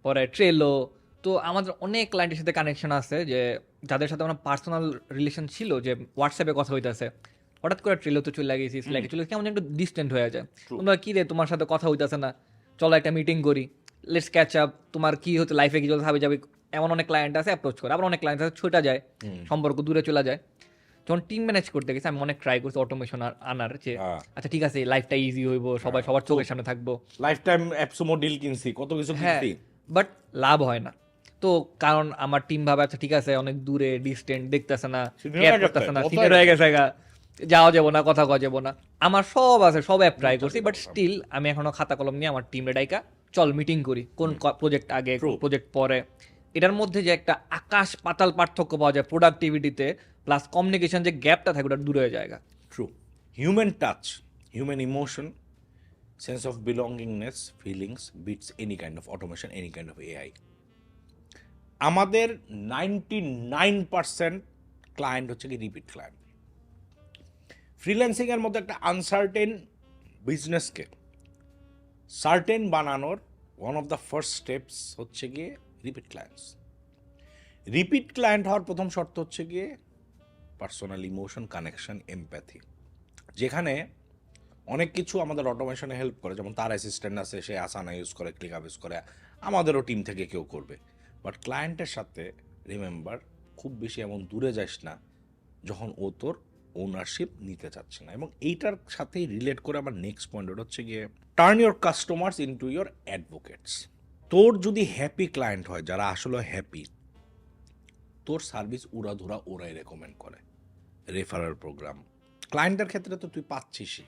Speaker 2: পরে ট্রেলো। তো আমাদের অনেক ক্লায়েন্টের সাথে কানেকশন আছে, যে যাদের সাথে আমার পার্সোনাল রিলেশন ছিল, যে হোয়াটসঅ্যাপে কথা হইতেছে, হঠাৎ করে ট্রেলোতে চলে গেছি, স্ল্যাকে চলে গেছি, কেমন যেন একটু ডিস্টেন্ট হয়ে যায়। তোমরা কি রে, তোমার সাথে কথা হইতেছে না, চলো একটা মিটিং করি, লেটস ক্যাচ আপ, তোমার কি হচ্ছে লাইফে, কি চলতে হবে যাবে। এমন অনেক ক্লায়েন্ট আছে অ্যাপ্রোচ করে, আবার অনেক ক্লায়েন্ট আছে ছুটা যায়, সম্পর্ক দূরে চলে যায়। যখন টিম ম্যানেজ করতে গেছি আমি অনেক ট্রাই করছি অটোমেশন আনার, যে
Speaker 1: হ্যাঁ।
Speaker 2: আচ্ছা ঠিক আছে লাইফটা ইজি হইব, সবাই সবার চোখের সামনে থাকবো।
Speaker 1: লাইফ টাইম অ্যাপসমো ডিল কিনছি, কত কিছু
Speaker 2: হ্যাঁ,
Speaker 1: কিনছি।
Speaker 2: বাট লাভ হয় না। তো কারণ আমার টিম ভাবে আচ্ছা ঠিক আছে অনেক দূরে, ডিস্টেন্ট, দেখতেছে না,
Speaker 1: Senior
Speaker 2: কেয়ার
Speaker 1: হয়ে গেছে,
Speaker 2: করতেছে না,
Speaker 1: কত
Speaker 2: সিনিয়র হয়ে গেছে গা, যাওয়া যাবো না, কথা কওয়া যাবো না। আমার সব আছে, সব অ্যাপ ট্রাই করছি, বাট স্টিল আমি এখনো খাতা কলম নিয়ে আমার টিমে ডাইকা চল মিটিং করি, কোন প্রজেক্ট আগে, কোন
Speaker 1: True.
Speaker 2: প্রজেক্ট পরে। এটার মধ্যে যে একটা আকাশ পাতাল পার্থক্য পাওয়া যায় প্রোডাক্টিভিটিতে, প্লাস কমিউনিকেশন যে গ্যাপটা থাকে ওটা দূরে হয়ে যায়।
Speaker 1: True. Human touch, human emotion, sense of belongingness, feelings beats any kind of automation, any kind of AI. আমাদের 99% ক্লায়েন্ট হচ্ছে কি রিপিট ক্লায়েন্ট। ফ্রিল্যান্সিংয়ের মধ্যে একটা আনসার্টেন বিজনেসকে সার্টেন বানানোর one of the first steps হচ্ছে গিয়ে রিপিট ক্লায়েন্টস। রিপিট ক্লায়েন্ট হওয়ার প্রথম শর্ত হচ্ছে গিয়ে পার্সোনাল ইমোশন, কানেকশন, এমপ্যাথি, যেখানে অনেক কিছু আমাদের অটোমেশনে হেল্প করে, যেমন তার অ্যাসিস্ট্যান্ট আছে, সে আসানা ইউজ করে, ক্লিকআপ ইউজ করে, আমাদেরও টিম থেকে কেউ করবে। বাট ক্লায়েন্টের সাথে রিমেম্বার খুব বেশি এমন দূরে যাস না যখন ও তোর ওনারশিপ নিতে চাচ্ছে না। এবং এইটার সাথেই রিলেট করে আমার নেক্সট পয়েন্ট হচ্ছে গিয়ে turn your customers into your advocates. তোর যদি হ্যাপি ক্লায়েন্ট হয়, যারা আসলে হ্যাপি, তোর সার্ভিস উড়াধুরা ওরাই রেকমেন্ড করে। রেফারাল প্রোগ্রাম ক্লায়েন্টের ক্ষেত্রে তো তুই পাচ্ছিসই,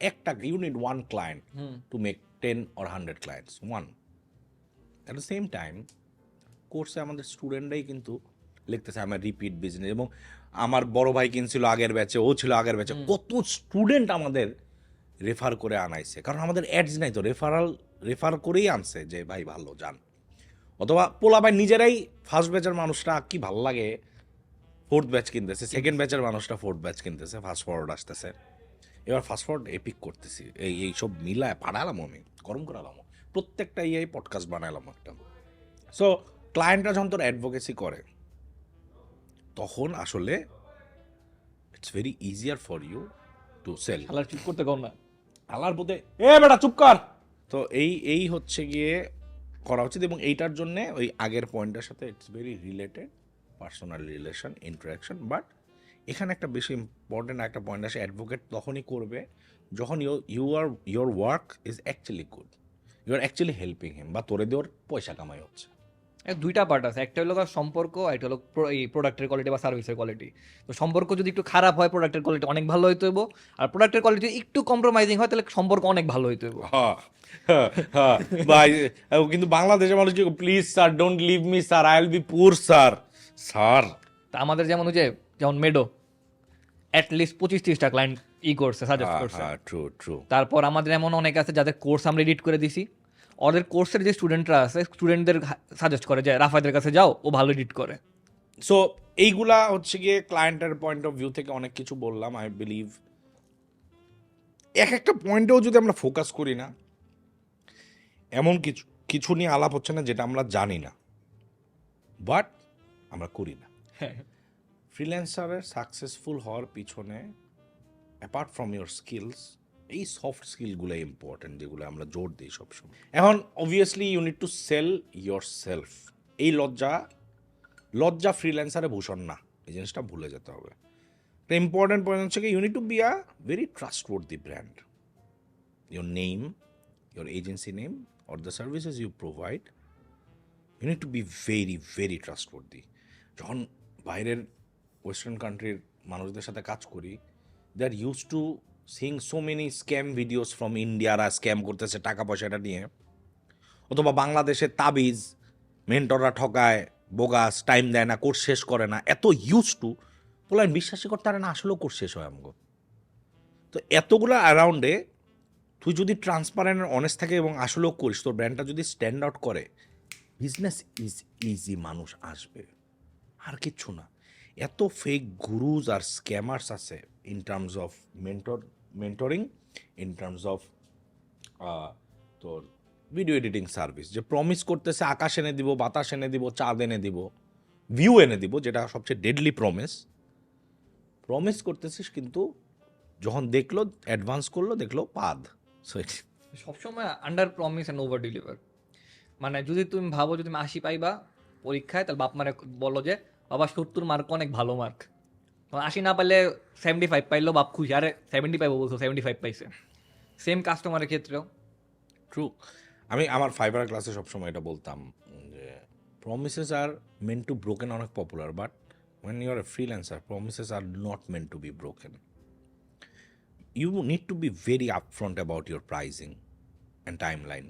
Speaker 1: একটা you need one client to make 10 or 100 clients, one. At the same time কোর্সে আমাদের স্টুডেন্টরাই কিন্তু লিখতেছে আমার রিপিট বিজনেস, এবং আমার বড় ভাই কিনছিল আগের ব্যাচে, ও ছিল আগের ব্যাচে, কত স্টুডেন্ট আমাদের রেফার করে আনাইছে, কারণ আমাদের অ্যাডস নাই তো, রেফার করেই আনছে যে ভাই ভালো যান। অথবা পোলা ভাই নিজেরাই ফার্স্ট ব্যাচের মানুষরা কি ভালো লাগে ফোর্থ ব্যাচ কিনতেছে, সেকেন্ড ব্যাচের মানুষরা ফোর্থ ব্যাচ কিনতেছে, ফাস্ট ফরওয়ার্ড আসতেছে। এবার ফাস্ট ফরওয়ার্ড এপিক করতেছি, এইসব মিলায় পাঠালাম, আমি গরম করালাম, প্রত্যেকটা পডকাস্ট বানালাম একটা। সো ক্লায়েন্টরা যখন তোর অ্যাডভোকেসি করে, তখন আসলে it's very easier for you to sell.
Speaker 2: শালার চুপ করতে কম না।
Speaker 1: আল্লাহর বোধে এ বেটা চুপ কর। তো এই হচ্ছে গিয়ে করা উচিত, এবং এইটার জন্যে ওই আগের পয়েন্টের সাথে it's very related, personal relation, interaction. But এখানে একটা বেশি ইম্পর্টেন্ট একটা পয়েন্ট আসে, অ্যাডভোকেট তখনই করবে যখন your work is actually good. You are actually helping him, বা তোরে দিয়ে ওর পয়সা কামাই হচ্ছে।
Speaker 2: এর দুইটা পার্ট আছে, একটা হলো গিয়ে সম্পর্ক, আর একটা হলো এই প্রোডাক্টের কোয়ালিটি বা সার্ভিসের কোয়ালিটি। তো সম্পর্ক যদি একটু খারাপ হয়, প্রোডাক্টের কোয়ালিটি অনেক ভালো হইতে হইব, আর প্রোডাক্টের কোয়ালিটি একটু কম্প্রোমাইজিং হয়, তাহলে সম্পর্ক অনেক ভালো হইতে হইব।
Speaker 1: হ্যাঁ হ্যাঁ হ্যাঁ ভাই, কিন্তু বাংলাদেশের মানুষ please sir don't leave me sir, I will be poor sir. Sir
Speaker 2: তা আমাদের যেমন ওই যে যেমন মেডো অ্যাটলিস্ট 25-30টা ক্লায়েন্ট করছে, সাজেস্ট
Speaker 1: হ্যাঁ
Speaker 2: করছে।
Speaker 1: হ্যাঁ ট্রু ট্রু।
Speaker 2: তারপর আমাদের এমন অনেক আছে যাদের কোর্স আমরা এডিট করে দিছি, ওদের কোর্সের যে স্টুডেন্টরা আছে, স্টুডেন্টদের সাজেস্ট করে যে রাফায়েদের কাছে যাও, ও ভালো এডিট করে।
Speaker 1: সো এইগুলা হচ্ছে গিয়ে ক্লায়েন্টের পয়েন্ট অফ ভিউ থেকে অনেক কিছু বললাম। আই বিলিভ এক একটা পয়েন্টেও যদি আমরা ফোকাস করি না, এমন কিছু কিছু নিয়ে আলাপ হচ্ছে না যেটা আমরা জানি না, বাট আমরা করি না।
Speaker 2: হ্যাঁ,
Speaker 1: ফ্রিল্যান্সারের সাকসেসফুল হওয়ার পিছনে অ্যাপার্ট ফ্রম ইয়োর স্কিলস, এই সফট স্কিলগুলো ইম্পর্টেন্ট, যেগুলো আমরা জোর দিই সবসময়। এখন obviously you need to sell yourself. এই লজ্জা ফ্রিল্যান্সারে ভূষণ না, এই জিনিসটা ভুলে যেতে হবে। একটা ইম্পর্টেন্ট পয়েন্ট হচ্ছে কি, you need to be a very trustworthy brand. Your name, your agency name or the services you provide, you need to be very very trustworthy. যখন বাইরের ওয়েস্টার্ন কান্ট্রির মানুষদের সাথে কাজ করি, they are use to seeing so many scam videos from ইন্ডিয়ারা scam করতেছে টাকা পয়সাটা নিয়ে, অথবা বাংলাদেশের তাবিজ, মেন্টররা ঠকায়, বোগাস, টাইম দেয় না, কোর্স শেষ করে না, এত ইউজ টু বলেন বিশ্বাসই করতে পারে না আসলেও কোর্স শেষ হয় আমগো। তো এতগুলো অ্যারাউন্ডে তুই যদি ট্রান্সপারেন্ট অনেস্ট থাকে এবং আসলেও করিস, তোর ব্র্যান্ডটা যদি স্ট্যান্ড আউট করে, বিজনেস ইজ ইজি, মানুষ আসবে, আর কিচ্ছু না। এত ফেক গুরুজ আর স্ক্যামার্স আছে in terms of mentoring, in terms of তোর ভিডিও এডিটিং সার্ভিস, যে প্রমিস করতেছে আকাশ এনে দিব, বাতাস এনে দিব, চাঁদ এনে দিব, ভিউ এনে দিব, যেটা সবচেয়ে ডেডলি প্রমিস করতেছিস, কিন্তু যখন দেখলো অ্যাডভান্স করলো দেখলো পাদ। সো
Speaker 2: সবসময় under promise and over deliver. মানে যদি তুমি ভাবো যে তুমি 80 পাইবা পরীক্ষায়, তাহলে বাপ মারে বলো যে বাবা 70 মার্ক অনেক ভালো মার্ক। 80 না পাইলে 75 পাইলেও বাপ খুশি, আরে 70 পাইবো বলছো, 75 পাইছে। সেম কাস্টমারের ক্ষেত্রেও।
Speaker 1: ট্রু। আমি আমার ফাইবার ক্লাসে সবসময় এটা বলতাম যে promises are meant to broken অনেক popular, but when you are a freelancer, promises are not meant to be broken. You need to be very upfront about your pricing and timeline.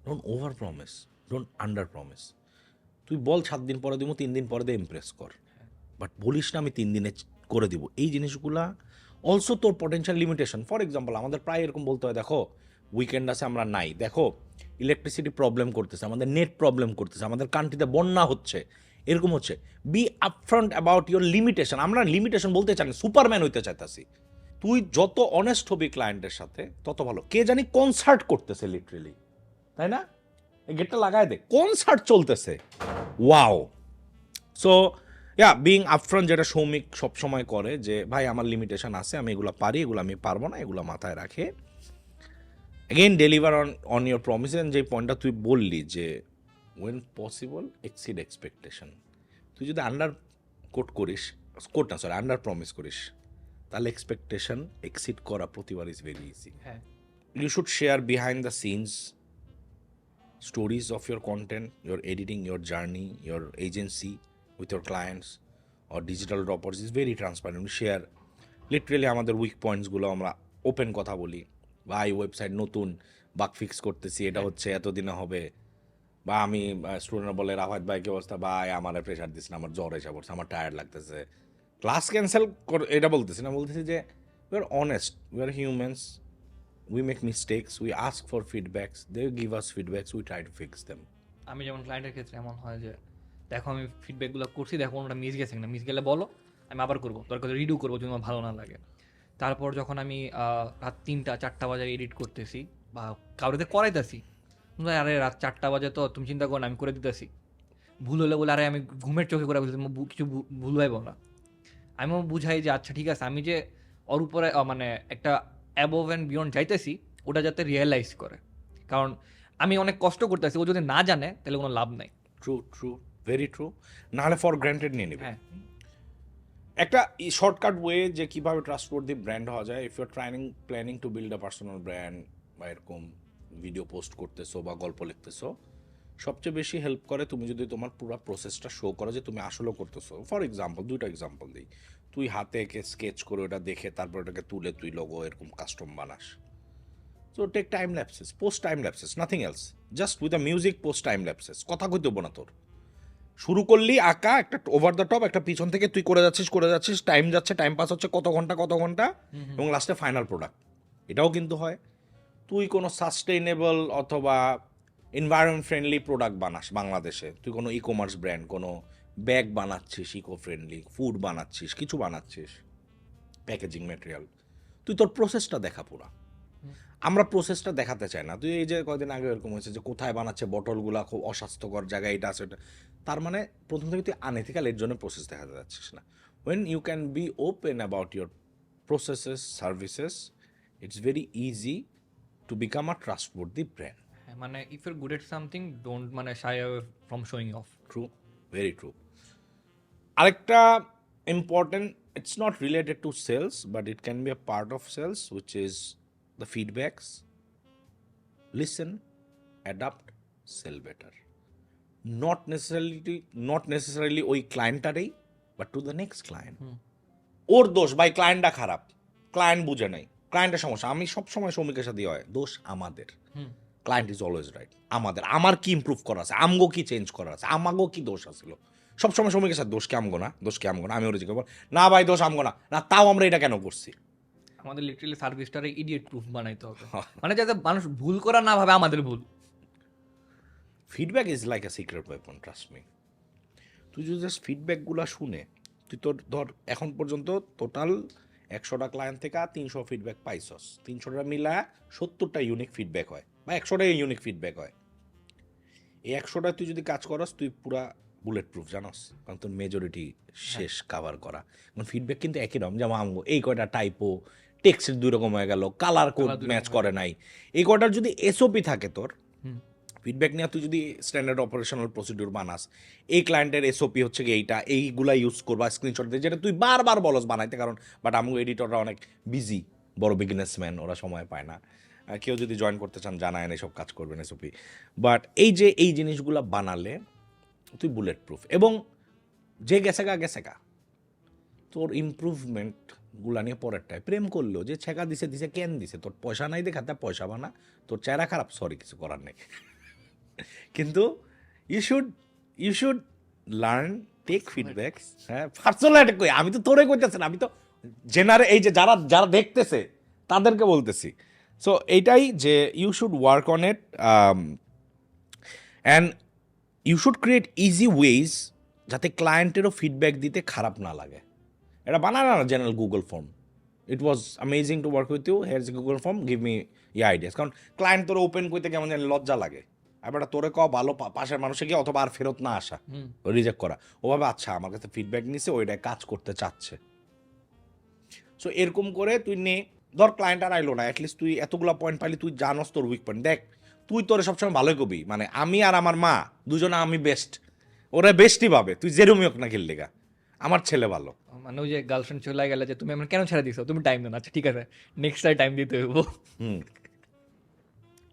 Speaker 1: Don't over promise, don't under promise. তুই বল 7 দিন পরে দিব, 3 দিন পরে দিয়ে Impress কর, but বলিস না আমি 3 দিনে করে দিব। এই জিনিসগুলা অলসো তোর পটেনশিয়াল লিমিটেশন। ফর এক্সাম্পল আমাদের প্রায় এরকম বলতে হয়, দেখো উইকেন্ড আছে আমরা নাই, দেখো ইলেকট্রিসিটি প্রবলেম করতেছে, আমাদের নেট প্রবলেম করতেছে, আমাদের কান্ট্রিতে বন্যা হচ্ছে, এরকম হচ্ছে। Be upfront about your limitation. আমরা লিমিটেশন বলতে চাই না, সুপারম্যান হইতে চাইতাছি। তুই যত অনেস্ট হবি ক্লায়েন্টের সাথে তত ভালো। কে জানি কনসার্ট করতেছে লিটারেলি, তাই না? এই গেটটা লাগায় দে, কনসার্ট চলতেছে, wow. So yeah, being upfront, যেটা সৌমিক সবসময় করে, যে ভাই আমার লিমিটেশন আছে, আমি এগুলো পারি, এগুলো আমি পারবো না, এগুলো মাথায় রাখে। Again deliver on your promise. যে পয়েন্টটা তুই বললি যে ওয়েন পসিবল এক্সিড এক্সপেকটেশন, তুই যদি আন্ডার প্রমিস করিস, তাহলে এক্সপেকটেশন এক্সিড করা প্রতিবার ইজ ভেরি ইজি।
Speaker 2: হ্যাঁ,
Speaker 1: you should share behind the scenes stories of your content, your editing, your journey, your agency with your clients or digital droppers is very transparent. We share literally আমাদের week পয়েন্টসগুলো আমরা open কথা বলি, বা এই website নতুন bug fix করতেছি, এটা হচ্ছে এতদিনে হবে, বা আমি স্টুডেন্ট বলে রাফাত ভাই কি অবস্থা, ভাই আমার প্রেশার দিস না, আমার জ্বর এসে পড়ছে, আমার টায়ার্ড লাগতেছে, ক্লাস ক্যান্সেল এটা বলতেছি না, বলতেছি যে we are honest, we are humans, we make mistakes, we ask for feedbacks, they give us feedbacks, we try to fix them.
Speaker 2: আমি যেমন ক্লায়েন্টের ক্ষেত্রে এমন হয় যে দেখো আমি ফিডব্যাকগুলো করছি, দেখো ওটা মিস গেছে না, মিস গেলে বলো, আমি আবার করবো, দরকার রিডিউ করবো যদি আমার ভালো না লাগে। তারপর যখন আমি রাত 3টা-4টা বাজে এডিট করতেছি বা কারোতে করাইতেছি, আরে রাত 4টা বাজে তো তুমি চিন্তা করো না, আমি করে দিতেছি, ভুল হলে বলে আরে আমি ঘুমের চোখে করে বলছি, কিছু ভুল হইব না। আমিও বুঝাই যে আচ্ছা ঠিক আছে, আমি যে ওর উপরে মানে একটা অ্যাবোভ অ্যান্ড বিয়ন্ড যাইতেছি, ওটা যাতে রিয়েলাইজ করে, কারণ আমি অনেক কষ্ট করতেছি, ও যদি না জানে তাহলে কোনো লাভ নাই।
Speaker 1: True, very true. নাহলে ফর গ্র্যান্টেড নিয়ে নেবে।
Speaker 2: হ্যাঁ,
Speaker 1: একটা শর্টকাট ওয়ে যে কীভাবে ট্রাস্টওয়ার্দি ব্র্যান্ড হওয়া যায়, if your planning to build a personal brand বা এরকম, ভিডিও পোস্ট করতেছো বা গল্প লিখতেছো, সবচেয়ে বেশি হেল্প করে তুমি যদি তোমার পুরো প্রসেসটা শো করো যে তুমি আসলে করতেছো। ফর এক্সাম্পল, 2টা এক্সাম্পল দিই। তুই হাতে এঁকে স্কেচ করে ওটা দেখে তারপর ওটাকে তুলে তুই লোগো এরকম কাস্টম বানাস। So take time lapses, post time lapses, nothing else. Just with a music post time lapses. কথা কইতে হবো না তোর। শুরু করলি আঁকা একটা ওভার দ্য টপ, একটা পিছন থেকে তুই করে যাচ্ছিস, টাইম যাচ্ছে, টাইম পাস হচ্ছে কত ঘন্টা, এবং লাস্টে ফাইনাল প্রোডাক্ট। এটাও কিন্তু হয়। তুই কোনো সাস্টেইনেবল অথবা এনভায়রনমেন্ট ফ্রেন্ডলি প্রোডাক্ট বানাস বাংলাদেশে, তুই কোনো ই কমার্স ব্র্যান্ড, কোনো ব্যাগ বানাচ্ছিস ইকো ফ্রেন্ডলি, ফুড বানাচ্ছিস, কিছু বানাচ্ছিস, প্যাকেজিং ম্যাটেরিয়াল, তুই তোর প্রসেসটা দেখা পুরা। আমরা প্রসেসটা দেখাতে চাই না। তুই এই যে কয়েকদিন আগে এরকম হয়েছে যে কোথায় বানাচ্ছে, বটলগুলা খুব অস্বাস্থ্যকর জায়গায়, এটা আছে এটা, তার মানে প্রথম থেকে তুই আনএথিক্যাল, এর জন্য প্রসেস দেখাতে যাচ্ছিস না। When you can be open about your processes, services, it's very easy to become a trustworthy brand.
Speaker 2: হ্যাঁ, মানে if you're good at something don't মানে shy away from showing off.
Speaker 1: True, very true. আরেকটা important, it's not related to sales but it can be a part of sales, which is the feedbacks. Listen, adapt, sell better. Not necessarily ওই ক্লায়েন্টটারেই, but to the next client. ওর দোষ ভাই, ক্লায়েন্টটা খারাপ, client বুঝে নাই, ক্লায়েন্টের সমস্যা। আমি সবসময় শ্রমিকের সাথে হয়, দোষ আমাদের। Client is always right. আমার কি ইমপ্রুভ করা আছে, আমগো কি চেঞ্জ করা আছে, আমাগো কি দোষ আছিল। সবসময় শ্রমিকের সাথে দোষ কি আমগো না, আমি ওর জিজ্ঞাসা না ভাই দোষ আমগো না, তাও আমরা এটা কেন করছি।
Speaker 2: আমাদের লিটারালি সার্ভিসটারে ইডিয়েট প্রুফ বানাইতে হবে, মানে যাতে মানুষ ভুল করা না ভাবে আমাদের ভুল।
Speaker 1: Feedback is like a secret weapon, trust me. তুই যদি জাস্ট ফিডব্যাকগুলো শুনে, তুই তোর ধর এখন পর্যন্ত টোটাল 100টা ক্লায়েন্ট থেকে 300 ফিডব্যাক পাইছস, 300টা মিলা 70টা ইউনিক ফিডব্যাক হয়, বা 100টাই ইউনিক ফিডব্যাক হয়। এই 100টা তুই যদি কাজ করস, তুই পুরা বুলেট প্রুফ, জানস, কারণ তোর মেজরিটি শেষ কাভার করা। কারণ ফিডব্যাক কিন্তু একই রকম, যেমন আমগো এই কয়টা টাইপো, টেক্সট 2 রকম হয়ে গেল, কালার কোড ম্যাচ করে নাই, এই কয়টার যদি এসওপি থাকে তোর ফিডব্যাক নিয়ে, তুই যদি স্ট্যান্ডার্ড অপারেশনাল প্রসিডিউর বানাস, এই ক্লায়েন্টের এসওপি হচ্ছে কি এইটা, এইগুলা ইউজ করবা, স্ক্রিনশট দিয়ে, যেটা তুই বারবার বলস বানাইতে, কারণ বাট আমগো এডিটররা অনেক বিজি, বড় বিজনেসম্যান, ওরা সময় পায় না। কেউ যদি জয়েন করতে চান জানায় না, সব কাজ করবেন এসওপি। বাট এই জিনিসগুলো বানালে তুই বুলেট প্রুফ, এবং যে গেছে গা তোর ইমপ্রুভমেন্টগুলা নিয়ে পরেরটায় প্রেম করলো, যে ছেঁকা দিছে কেন দিছে, তোর পয়সা নাই দেখাতে পয়সা বানা, তোর চেহারা খারাপ, সরি কিছু করার নেই। কিন্তু you should learn, take feedbacks. হ্যাঁ, পার্সোনাল অ্যাটাক কই, আমি তো তোরে কইতেছি না, আমি তো এই যে যারা দেখতেছে তাদেরকে বলতেছি। সো এইটাই যে you should work on it, and you should create easy ways যাতে ক্লায়েন্টেরও ফিডব্যাক দিতে খারাপ না লাগে। এটা বানানো না general Google form, it was amazing to work with you, here is Google form, give me ইয়ে আইডিয়াস। কারণ ক্লায়েন্ট তোর ওপেন করতে কেমন জানি লজ্জা লাগে, এবার তোরে ক ভালো পাশের মানুষে গিয়ে অথবা আর ফেরত না আসা, রিজেক্ট করা, ওভাবে আচ্ছা আমার কাছে ফিডব্যাক নিছে, ওইটাই কাজ করতে চাচ্ছে। সো এরকম করে তুই নে, ধর ক্লায়েন্ট আর আইলো না, অ্যাটলিস্ট তুই এতগুলো পয়েন্ট পাইলি, তুই জানোস তোর উইক পয়েন্ট। দেখ তুই তোরে সবসময় ভালোই কবি, মানে আমি আর আমার মা দুজনে আমি বেস্ট, ওরা বেস্টই পাবে, তুই যেরমই হোক না খেললে গা, আমার ছেলে ভালো।
Speaker 2: মানে ওই যে গার্লফ্রেন্ড চলে গেলে যে তুমি আমার কেন ছেড়ে দিছো, তুমি টাইম দেন, আচ্ছা ঠিক আছে নেক্সট টাইম দিতে হইব।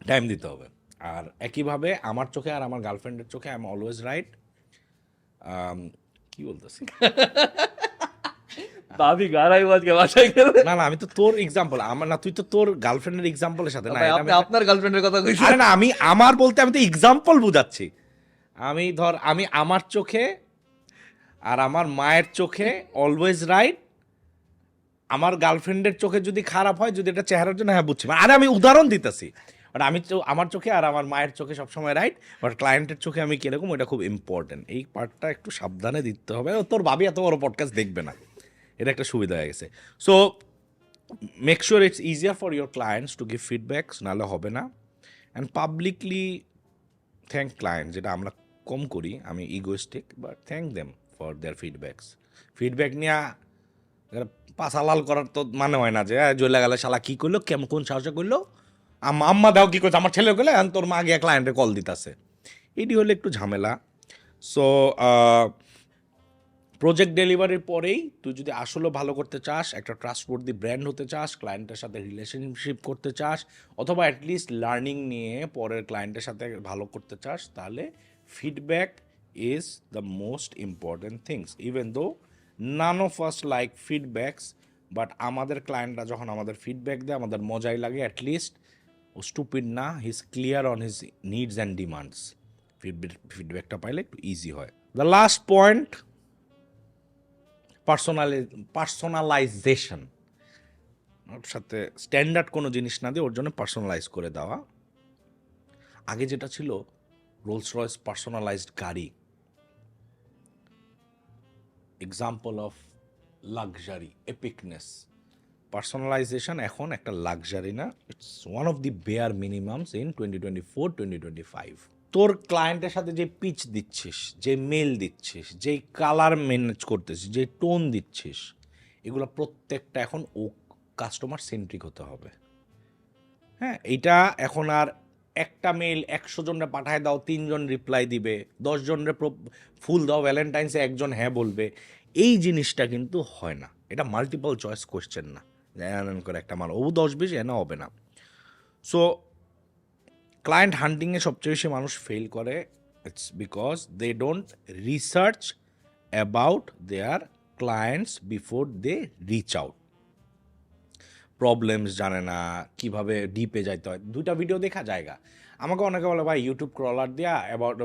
Speaker 1: টাইম দিতে হবে। আর একইভাবে আমার চোখে আর আমার গার্লফ্রেন্ডের চোখে আই এম অলওয়েজ রাইট। কি বলতেছি,
Speaker 2: ভাবি গারাই আজকে বাসায় গেলে
Speaker 1: না আমি তো তোর এক্সাম্পল, আমার না, তুই তো তোর গার্লফ্রেন্ডের এক্সাম্পলের সাথে না,
Speaker 2: আপনি আপনার গার্লফ্রেন্ডের কথা কইছেন।
Speaker 1: আরে না, আমার বলতে আমি তো এক্সাম্পল বুঝাচ্ছি। আমি ধর আমি আমার চোখে আর আমার মায়ের চোখে অলওয়েজ রাইট, আমার গার্লফ্রেন্ডের চোখে যদি খারাপ হয়, যদি এটা চেহারার জন্য, হ্যাঁ বুঝছি, আরে আমি উদাহরণ দিতেছি, বাট আমি তো আমার চোখে আর আমার মায়ের চোখে সবসময় রাইট, বাট ক্লায়েন্টের চোখে আমি কিরকম, এটা খুব ইম্পর্টেন্ট। এই পার্টটা একটু সাবধানে দিতে হবে। তোর ভাবি এত বড় পডকাস্ট দেখবে না, এটা একটা সুবিধা হয়ে গেছে। So make sure it's easier for your clients to give feedbacks, নাহলে হবে না। অ্যান্ড পাবলিকলি থ্যাংক ক্লায়েন্ট, যেটা আমরা কম করি, আমি egoistic, but thank them for their feedbacks. Feedback নিয়ে পাছা লাল করার তো মানে হয় না যে জ্বলে গেলে শালা কী করলো, কেমন কোন সাহায্য করলো, আম্মা দাও কী করছে, আমার ছেলে করলে তোর মা গিয়ে ক্লায়েন্টে কল দিতেছে, এটি হলে একটু ঝামেলা। সো প্রজেক্ট ডেলিভারির পরেই তুই যদি আসলে ভালো করতে চাস, একটা ট্রাস্টওয়ার্দি ব্র্যান্ড হতে চাস, ক্লায়েন্টের সাথে রিলেশনশিপ করতে চাস, অথবা অ্যাটলিস্ট লার্নিং নিয়ে পরের ক্লায়েন্টের সাথে ভালো করতে চাস, তাহলে feedback is the most important things. Even though none of us like feedbacks, but আমাদের ক্লায়েন্টরা যখন আমাদের ফিডব্যাক দেয় আমাদের মজাই লাগে। অ্যাটলিস্ট ও স্টুপিড না, he is clear on his needs and demands. ফিডব্যাকটা পাইলে একটু ইজি হয়। The last point, personalisation. ওর সাথে স্ট্যান্ডার্ড কোনো জিনিস না দিয়ে ওর জন্য পার্সোনালাইজ করে দেওয়া। আগে যেটা ছিল রোলস রয়েস পার্সোনালাইজড গাড়ি, example of luxury, epicness. Personalisation এখন একটা লাক্সারি না, it's one of the bare minimums in 2024-2025। তোর ক্লায়েন্টের সাথে যে পিচ দিচ্ছিস, যে মেল দিচ্ছিস, যেই কালার ম্যানেজ করতেছিস, যে টোন দিচ্ছিস, এগুলো প্রত্যেকটা এখন ও কাস্টমার সেন্ট্রিক হতে হবে। হ্যাঁ, এইটা এখন আর একটা মেল 100 জনরে পাঠায় দাও, 3 জন রিপ্লাই দিবে, 10 জনরে ফুল দাও ভ্যালেন্টাইন্সে 1 জন হ্যাঁ বলবে, এই জিনিসটা কিন্তু হয় না। এটা মাল্টিপল চয়েস কোয়েশ্চেন না, এমন করে একটা মাল ও 10-20 এনা হবে না। সো ক্লায়েন্ট হান্টিংয়ে সবচেয়ে বেশি মানুষ ফেল করে, it's because they don't research about their clients before they reach out. Problems জানে না, কিভাবে ডিপে যাইতে হয়। 2টা ভিডিও দেখা জায়গা। আমাকে অনেকে বলে ভাই ইউটিউব ক্রলার দিয়া অ্যাবাউট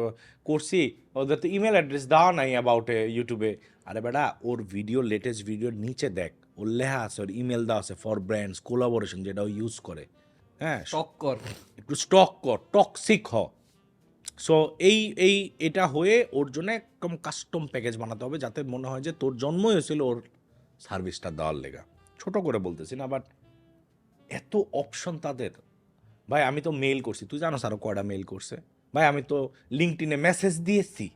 Speaker 1: করছি, ওদের তো ইমেল অ্যাড্রেস দেওয়া নাই অ্যাবাউট ইউটিউবে। আরে বেটা, ওর ভিডিও লেটেস্ট ভিডিওর নিচে দেখ, ওর লেখা আছে, ওর ইমেল দেওয়া আছে ফর ব্র্যান্ডস কোলাবোরেশন, যেটা ও ইউজ করে। হ্যাঁ,
Speaker 2: স্টক কর।
Speaker 1: একটু স্টক কর, টক্সিক হ। সো এটা হয়ে ওর জন্য একদম কাস্টম প্যাকেজ বানাতে হবে, যাতে মনে হয় যে তোর জন্মই হয়েছিল ওর সার্ভিসটা দেওয়ার লেগা। ছোট করে বলতেছি না, বাট এত অপশন তাদের। ভাই আমি তো মেল করছি, তুই জানো আরো কয়টা মেল করছে? ভাই আমি তো লিঙ্কডিনে মেসেজ দিয়েছি,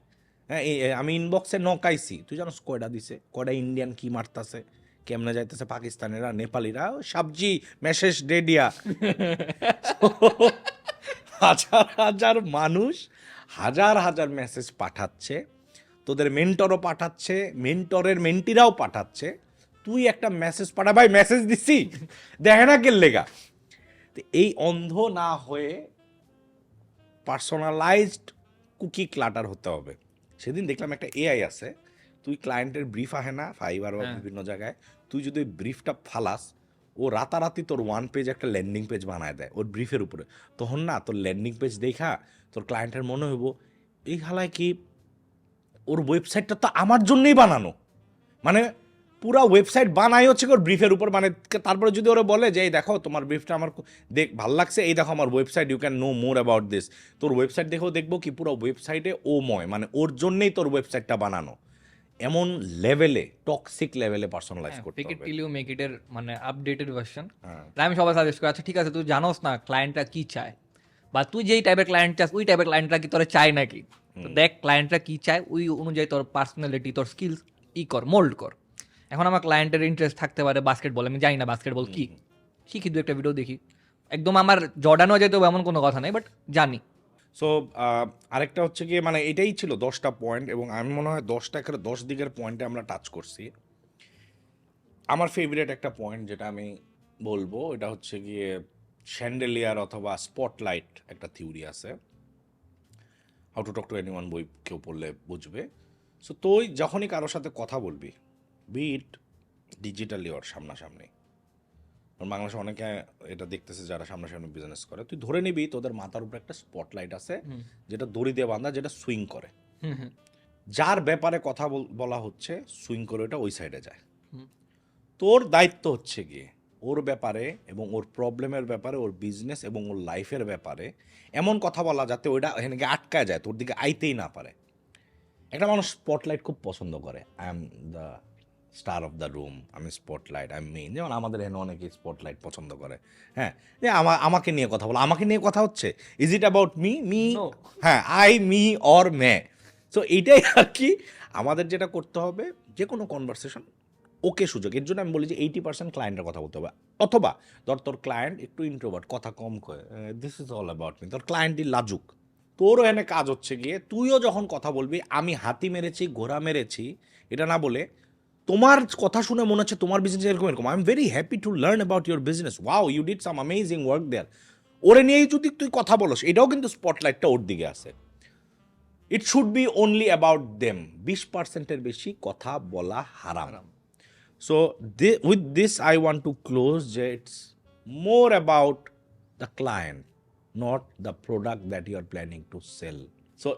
Speaker 1: হ্যাঁ আমি ইনবক্সে নকাইছি, তুই জানোস কয়টা দিছে? কয়টা ইন্ডিয়ান কি মারতাছে, কেমনে যাইতেছে পাকিস্তানিরা, নেপালিরা, সাবজি মেসেজ দে দিয়া। হাজার হাজার মানুষ হাজার হাজার মেসেজ পাঠাচ্ছে, তোদের মেন্টরও পাঠাচ্ছে, মেন্টরের মেন্টিরাও পাঠাচ্ছে। তুই একটা মেসেজ পাঠা, ভাই মেসেজ দিছি দেখে না কে লেগা। তো এই অন্ধ না হয়ে পার্সোনালাইজড কুকি ক্লাটার হতে হবে। সেদিন দেখলাম একটা এআই আছে, তুই ক্লায়েন্টের ব্রিফ আহে না ফাইবার বা বিভিন্ন জায়গায়, তুই যদি ব্রিফটা ফালাস, ও রাতারাতি তোর 1 পেজ একটা ল্যান্ডিং পেজ বানায় দেয় ওর ব্রিফের উপরে। তখন না তোর ল্যান্ডিং পেজ দেখা তোর ক্লায়েন্টের মনে হইব এই হালায় কি ওর ওয়েবসাইটটা তো আমার জন্যই বানানো, মানে পুরা ওয়েবসাইট বানাই হচ্ছে ওর ব্রিফের উপর। মানে তারপরে যদি ওরা বলে যে এই দেখো তোমার ব্রিফটা আমার ভাল লাগছে, এই দেখো আমার website, you can know more about this, তোর ওয়েবসাইট দেখেও দেখবো কি পুরো ওয়েবসাইটে ও ময়, মানে ওর জন্যই তোর ওয়েবসাইটটা বানানো। এমন লেভেলে, টক্সিক লেভেলে পার্সোনালাইজ করতে
Speaker 2: ফেক ইট
Speaker 1: হবে।
Speaker 2: টিল ইউ মেক ইট এর মানে আপডেটেড ভার্সন।
Speaker 1: হ্যাঁ।
Speaker 2: আমি সবাই সাজেস্ট করি, আচ্ছা ঠিক আছে তুই জানোস না ক্লায়েন্টরা কি চায়, বা তুই যেই টাইপের ক্লায়েন্ট চাস ওই টাইপের ক্লায়েন্টরা কি তোরা চায় নাকি, তো দেখ ক্লায়েন্টরা কি চায়, ওই অনুযায়ী তোর পার্সোনালিটি, তোর স্কিলস কর, মোল্ড কর। এখন আমার ক্লায়েন্টের ইন্টারেস্ট থাকতে পারে বাস্কেটবল, আমি জানি না বাস্কেটবল কি, শিখি দু একটা ভিডিও দেখি। একদম আমার জর্ডানও যেতে হবে এমন কোনো কথা নেই, বাট জানি।
Speaker 1: সো আরেকটা হচ্ছে কি, মানে এটাই ছিল 10টা পয়েন্ট, এবং আমি মনে হয় 10টা করে 10 দিকের পয়েন্টে আমরা টাচ করছি। আমার ফেভারিট একটা পয়েন্ট যেটা আমি বলবো, এটা হচ্ছে গিয়ে শ্যান্ডেলিয়ার অথবা স্পটলাইট একটা থিওরি আছে, how to talk to anyone বই কেউ পড়লে বুঝবে। সো তুই যখনই কারোর সাথে কথা বলবি, বিট ডিজিটালি ওর সামনাসামনি, বাংলাদেশে অনেকে এটা দেখতেছে যারা সামনাসামনি বিজনেস করে, তুই ধরে নিবি তোদের মাথার উপরে একটা স্পটলাইট আছে যেটা দড়ি দিয়ে বাঁধা, যেটা সুইং করে, যার ব্যাপারে কথা বলা হচ্ছে সুইং করে ওটা ওই সাইডে যায়। তোর দায়িত্ব হচ্ছে গিয়ে ওর ব্যাপারে এবং ওর প্রবলেমের ব্যাপারে, ওর বিজনেস এবং ওর লাইফের ব্যাপারে এমন কথা বলা যাতে ওইটা এখানে গিয়ে আটকায় যায়, তোর দিকে আইতেই না পারে। একটা মানুষ স্পটলাইট খুব পছন্দ করে, I am the star of the room, আমি স্পটলাইট, আই মেইন। যেমন আমাদের এখানে অনেকেই স্পটলাইট পছন্দ করে। হ্যাঁ, যে আমাকে নিয়ে কথা বলো, আমাকে নিয়ে কথা হচ্ছে, ইজ ইট অ্যাবাউট মি? হ্যাঁ, I, me or may. So এইটাই আর কি আমাদের যেটা করতে হবে, যে কোনো কনভারসেশন ওকে সুযোগ। এর জন্য আমি বলি যে 80% ক্লায়েন্টের কথা বলতে হবে। অথবা তোর ক্লায়েন্ট একটু ইন্ট্রোভার্ট, কথা কম কয়, this is all about me, তোর ক্লায়েন্টই লাজুক, তোর এখানে কাজ হচ্ছে গিয়ে তুইও যখন কথা বলবি আমি হাতি মেরেছি ঘোড়া মেরেছি এটা না বলে তোমার কথা শুনে মনে হচ্ছে তোমার বিজনেস এরকম এরকম I am very happy to learn about your business wow you did some amazing work there ওরে নিয়েই যদি তুই কথা বলস এটাও কিন্তু স্পটলাইটটা ওর দিকে আছে it should be only about them 20%-এর বেশি কথা বলা হারাম so with this I want to close যে it's more about the client not the product that you are planning to sell so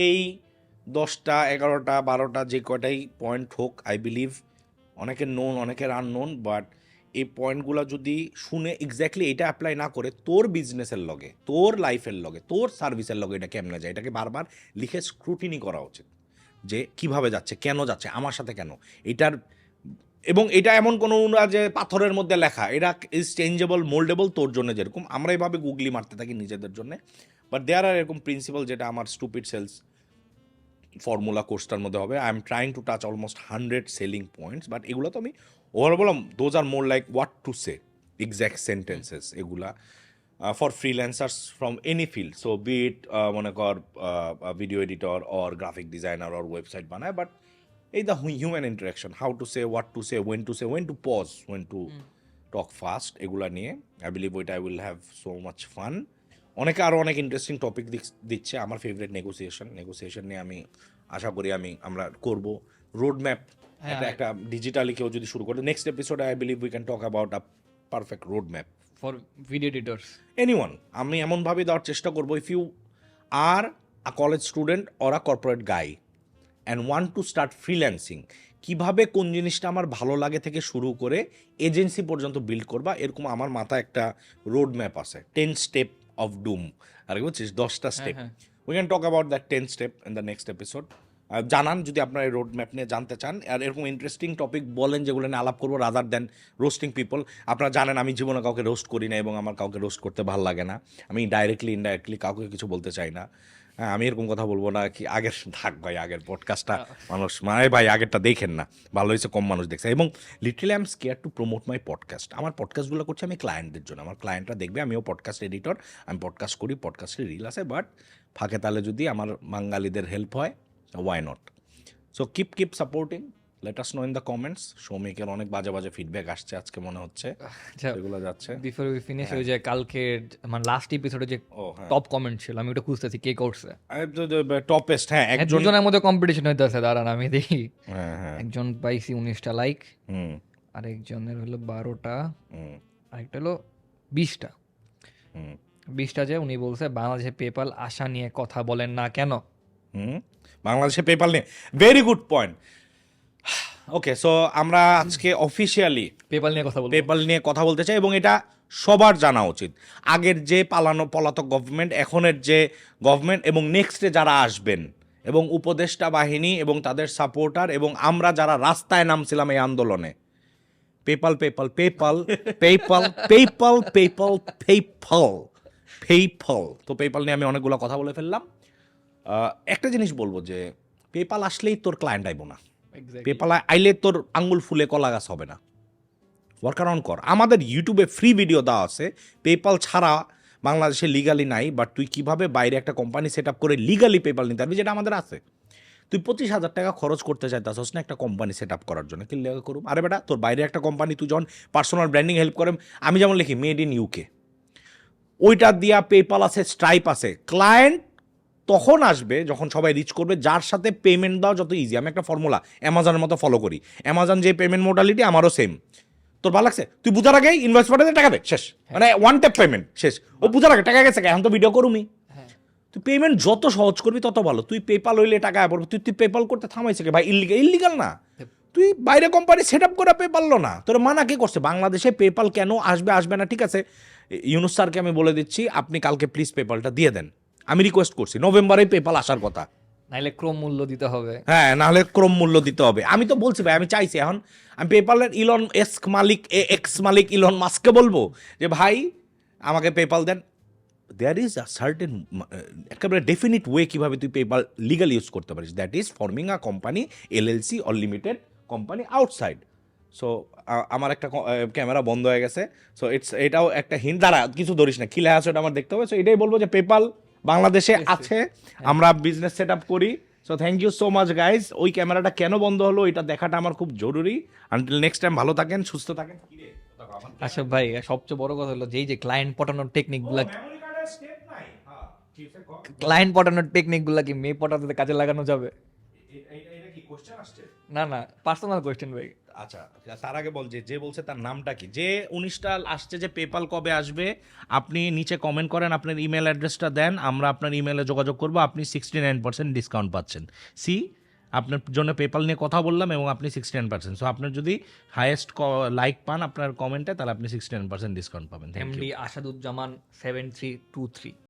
Speaker 1: এই 10টা 11টা 12টা যে কয়টাই পয়েন্ট হোক আই বিলিভ অনেকের নোন অনেকের আননোন বাট এই পয়েন্টগুলো যদি শুনে এক্স্যাক্টলি এটা অ্যাপ্লাই না করে তোর বিজনেসের লগে তোর লাইফের লগে তোর সার্ভিসের লগে এটা কেমনে যায় এটাকে বারবার লিখে স্ক্রুটিনি করা উচিত যে কিভাবে যাচ্ছে কেন যাচ্ছে আমার সাথে কেন এটার এবং এটা এমন কোনো না যে পাথরের মধ্যে লেখা এটা ইজ চেঞ্জেবল মোল্ডেবল তোর জন্য যেরকম আমরা এইভাবে গুগলি মারতে থাকি নিজেদের জন্য বাট দেয়ার আর এরকম প্রিন্সিপাল যেটা আমার স্টুপিড সেলস ফর্মুলা কোর্সটার মধ্যে হবে I am trying to touch almost 100 selling points but এগুলো তো আমি ওভার বললাম those are more like what to say exact sentences এগুলা for freelancers from any field so bit মনে কর video editor or graphic designer or website বানায় but এই the human interaction how to say what to say when to pause when to talk fast এগুলা নিয়ে I believe ওইটা I will have so much fun অনেকে আরও অনেক interesting topic দিচ্ছে আমার ফেভারিট নেগোসিয়েশন নিয়ে আমি আশা করি আমরা করব রোড ম্যাপ একটা ডিজিটালি কেউ যদি শুরু করে নেক্সট এপিসোডে I believe we can talk about a perfect road map
Speaker 2: for video editors
Speaker 1: anyone আমি এমনভাবে দেওয়ার চেষ্টা করবো if you are a college student or a corporate guy and want to start freelancing কীভাবে কোন জিনিসটা আমার ভালো লাগে থেকে শুরু করে এজেন্সি পর্যন্ত বিল্ড করবা এরকম আমার মাথায় একটা রোড ম্যাপ আছে 10 স্টেপ অফ ডুম আর কি বলছিস 10টা step we can talk about that 10 step in the next episode জানান যদি আপনারা এই রোড ম্যাপ নিয়ে জানতে চান আর এরকম ইন্টারেস্টিং টপিক বলেন যেগুলো নিয়ে আলাপ করবো রাদার দ্যান রোস্টিং পিপল আপনারা জানেন আমি জীবনে কাউকে রোস্ট করি না এবং আমার কাউকে রোস্ট করতে ভালো লাগে না আমি ডাইরেক্টলি ইনডাইরেক্টলি কাউকে কিছু বলতে চাই না হ্যাঁ আমি এরকম কথা বলবো না কি আগের থাক ভাই আগের পডকাস্টটা মানুষ মানে ভাই আগেরটা দেখেন না ভালো হয়েছে কম মানুষ দেখছে এবং literally I am scare to promote my podcast আমার পডকাস্টগুলো করছি আমি ক্লায়েন্টদের জন্য আমার ক্লায়েন্টরা দেখবে আমিও পডকাস্ট এডিটর আমি পডকাস্ট করি পডকাস্টের রিল আছে বাট ফাঁকে তালে যদি আমার বাঙালিদের হেল্প হয় why not so keep supporting let us know in the comments সৌমিকের অনেক বাজে বাজে ফিডব্যাক আসছে আজকে মনে হচ্ছে এগুলো যাচ্ছে
Speaker 2: বিফোর উই ফিনিশ ওই যে কালকের মানে লাস্ট এপিসোডে যে টপ কমেন্ট ছিল আমি ওটা খুঁজতেছি কে করছে
Speaker 1: টপেস্ট হ্যাঁ একজন
Speaker 2: দুজনের মধ্যে কম্পিটিশন হইতেছে দাঁড়ান আমি দেখি
Speaker 1: হ্যাঁ
Speaker 2: একজন পাইছি 19টা লাইক
Speaker 1: হুম
Speaker 2: আরেকজনের হলো 12টা
Speaker 1: হুম
Speaker 2: আরেকটা হলো 20টা
Speaker 1: হুম
Speaker 2: 20টা যে উনি বলছে বাংলাদেশে পেপাল আশা নিয়ে কথা বলেন না কেন
Speaker 1: হুম বাংলাদেশে পেপাল নেই very good point okay so আমরা আজকে অফিসিয়ালি
Speaker 2: পেপাল নিয়ে কথা বলবো
Speaker 1: পেপাল নিয়ে কথা বলতে চাই এবং এটা সবার জানা উচিত আগের যে পলাতক গভর্নমেন্ট এখনের যে গভর্নমেন্ট এবং নেক্সটে যারা আসবেন এবং উপদেষ্টা বাহিনী এবং তাদের সাপোর্টার এবং আমরা যারা রাস্তায় নামছিলাম এই আন্দোলনে PayPal PayPal PayPal PayPal PayPal PayPal PayPal PayPal তো পেপাল নিয়ে আমি অনেকগুলো কথা বলে ফেললাম একটা জিনিস বলবো যে পেপাল আসলেই তোর ক্লায়েন্ট আইব না পেপাল আইলে তোর আঙ্গুল ফুলে কলা গাছ হবে না ওয়ার্কার অন কর আমাদের ইউটিউবে ফ্রি ভিডিও দেওয়া আছে পেপাল ছাড়া বাংলাদেশে লিগালি নাই বাট তুই কিভাবে বাইরে একটা কোম্পানি সেট আপ করে লিগালি পেপাল নিতে পারবি যেটা আমাদের আছে তুই 25,000 টাকা খরচ করতে চাইতাছস না একটা কোম্পানি সেট আপ করার জন্য কি লেগে করুম আরে বেটা তোর বাইরে একটা কোম্পানি তুই যখন পার্সোনাল ব্র্যান্ডিং হেল্প করেন আমি যেমন লিখি মেড ইন ইউকে ওইটা দিয়া পেপাল আছে স্ট্রাইপ আছে ক্লায়েন্ট তখন আসবে যখন সবাই রিচ করবে যার সাথে পেমেন্ট দাও যত ইজি আমি একটা ফর্মুলা অ্যামাজনের মতো ফলো করি অ্যামাজন যে পেমেন্ট মোডালিটি আমারও সেম তোর ভালো লাগছে তুই বুঝার আগেই ইনভয়েস পাঠাতে টাকা দে শেষ মানে ওয়ান ট্যাপ পেমেন্ট শেষ ও বুঝার আগে টাকা গেছে এখন তো ভিডিও করুমি তুই পেমেন্ট যত সহজ করবি তত ভালো তুই পেপাল হইলে টাকা পড়বে তুই পেপাল করতে থামাইছে ভাই ইলিগাল না তুই বাইরে কোম্পানি সেট আপ করে পেপারলো না তোর মানা কি করছে বাংলাদেশে পেপাল কেন আসবে না ঠিক আছে ইউনুস স্যারকে আমি বলে দিচ্ছি আপনি কালকে প্লিজ পেপালটা দিয়ে দেন আমি রিকোয়েস্ট করছি নভেম্বরে পেপাল আসার কথা
Speaker 2: নাইলে ক্রম মূল্য দিতে হবে
Speaker 1: হ্যাঁ নাহলে ক্রম মূল্য দিতে হবে আমি তো বলছি ভাই আমি চাইছি এখন আমি পেপালের এক্স মালিক ইলন মাস্ককে বলবো যে ভাই আমাকে PayPal then there is a certain একেবারে ডেফিনিট ওয়ে কীভাবে তুই পেপাল লিগাল ইউজ করতে পারিস that is forming a company LLC or limited company outside so আমার একটা ক্যামেরা বন্ধ হয়ে গেছে সো এটাও একটা হিন্ট দ্বারা কিছু ধরিস না কি লেখা আছে ওটা আমার দেখতে হবে সো এটাই বলবো যে পেপাল বাংলাদেশে আছে, আমরা বিজনেস সেট আপ করি। So thank you so much guys. ওই ক্যামেরাটা কেন বন্ধ হলো এটা দেখাটা আমার খুব জরুরি। আনটিল নেক্সট টাইম ভালো থাকেন, সুস্থ থাকেন।
Speaker 2: আচ্ছা ভাই, সবচেয়ে বড় কথা হলো যেই যে ক্লায়েন্ট পটানোর টেকনিকগুলা, ক্লায়েন্ট পটানোর টেকনিকগুলা কি মেয়ে পটাতে কাজে লাগানো যাবে? না না, পার্সোনাল কোয়েশ্চেন ভাই।
Speaker 1: আচ্ছা, তার আগে বল যে বলছে তার নামটা কি, যে 19টা আসছে, যে পেপাল কবে আসবে আপনি নিচে কমেন্ট করেন, আপনার ইমেল অ্যাড্রেসটা দেন, আমরা আপনার ইমেলে যোগাযোগ করব, আপনি 69% ডিসকাউন্ট পাচ্ছেন। সি, আপনার জন্য পেপাল নিয়ে কথা বললাম এবং আপনি 69%। সো আপনার যদি হাইয়েস্ট লাইক পান আপনার কমেন্টে, তাহলে আপনি 69% ডিসকাউন্ট পাবেন। Thank you.
Speaker 2: এমডি আসাদুজ্জামান 7323।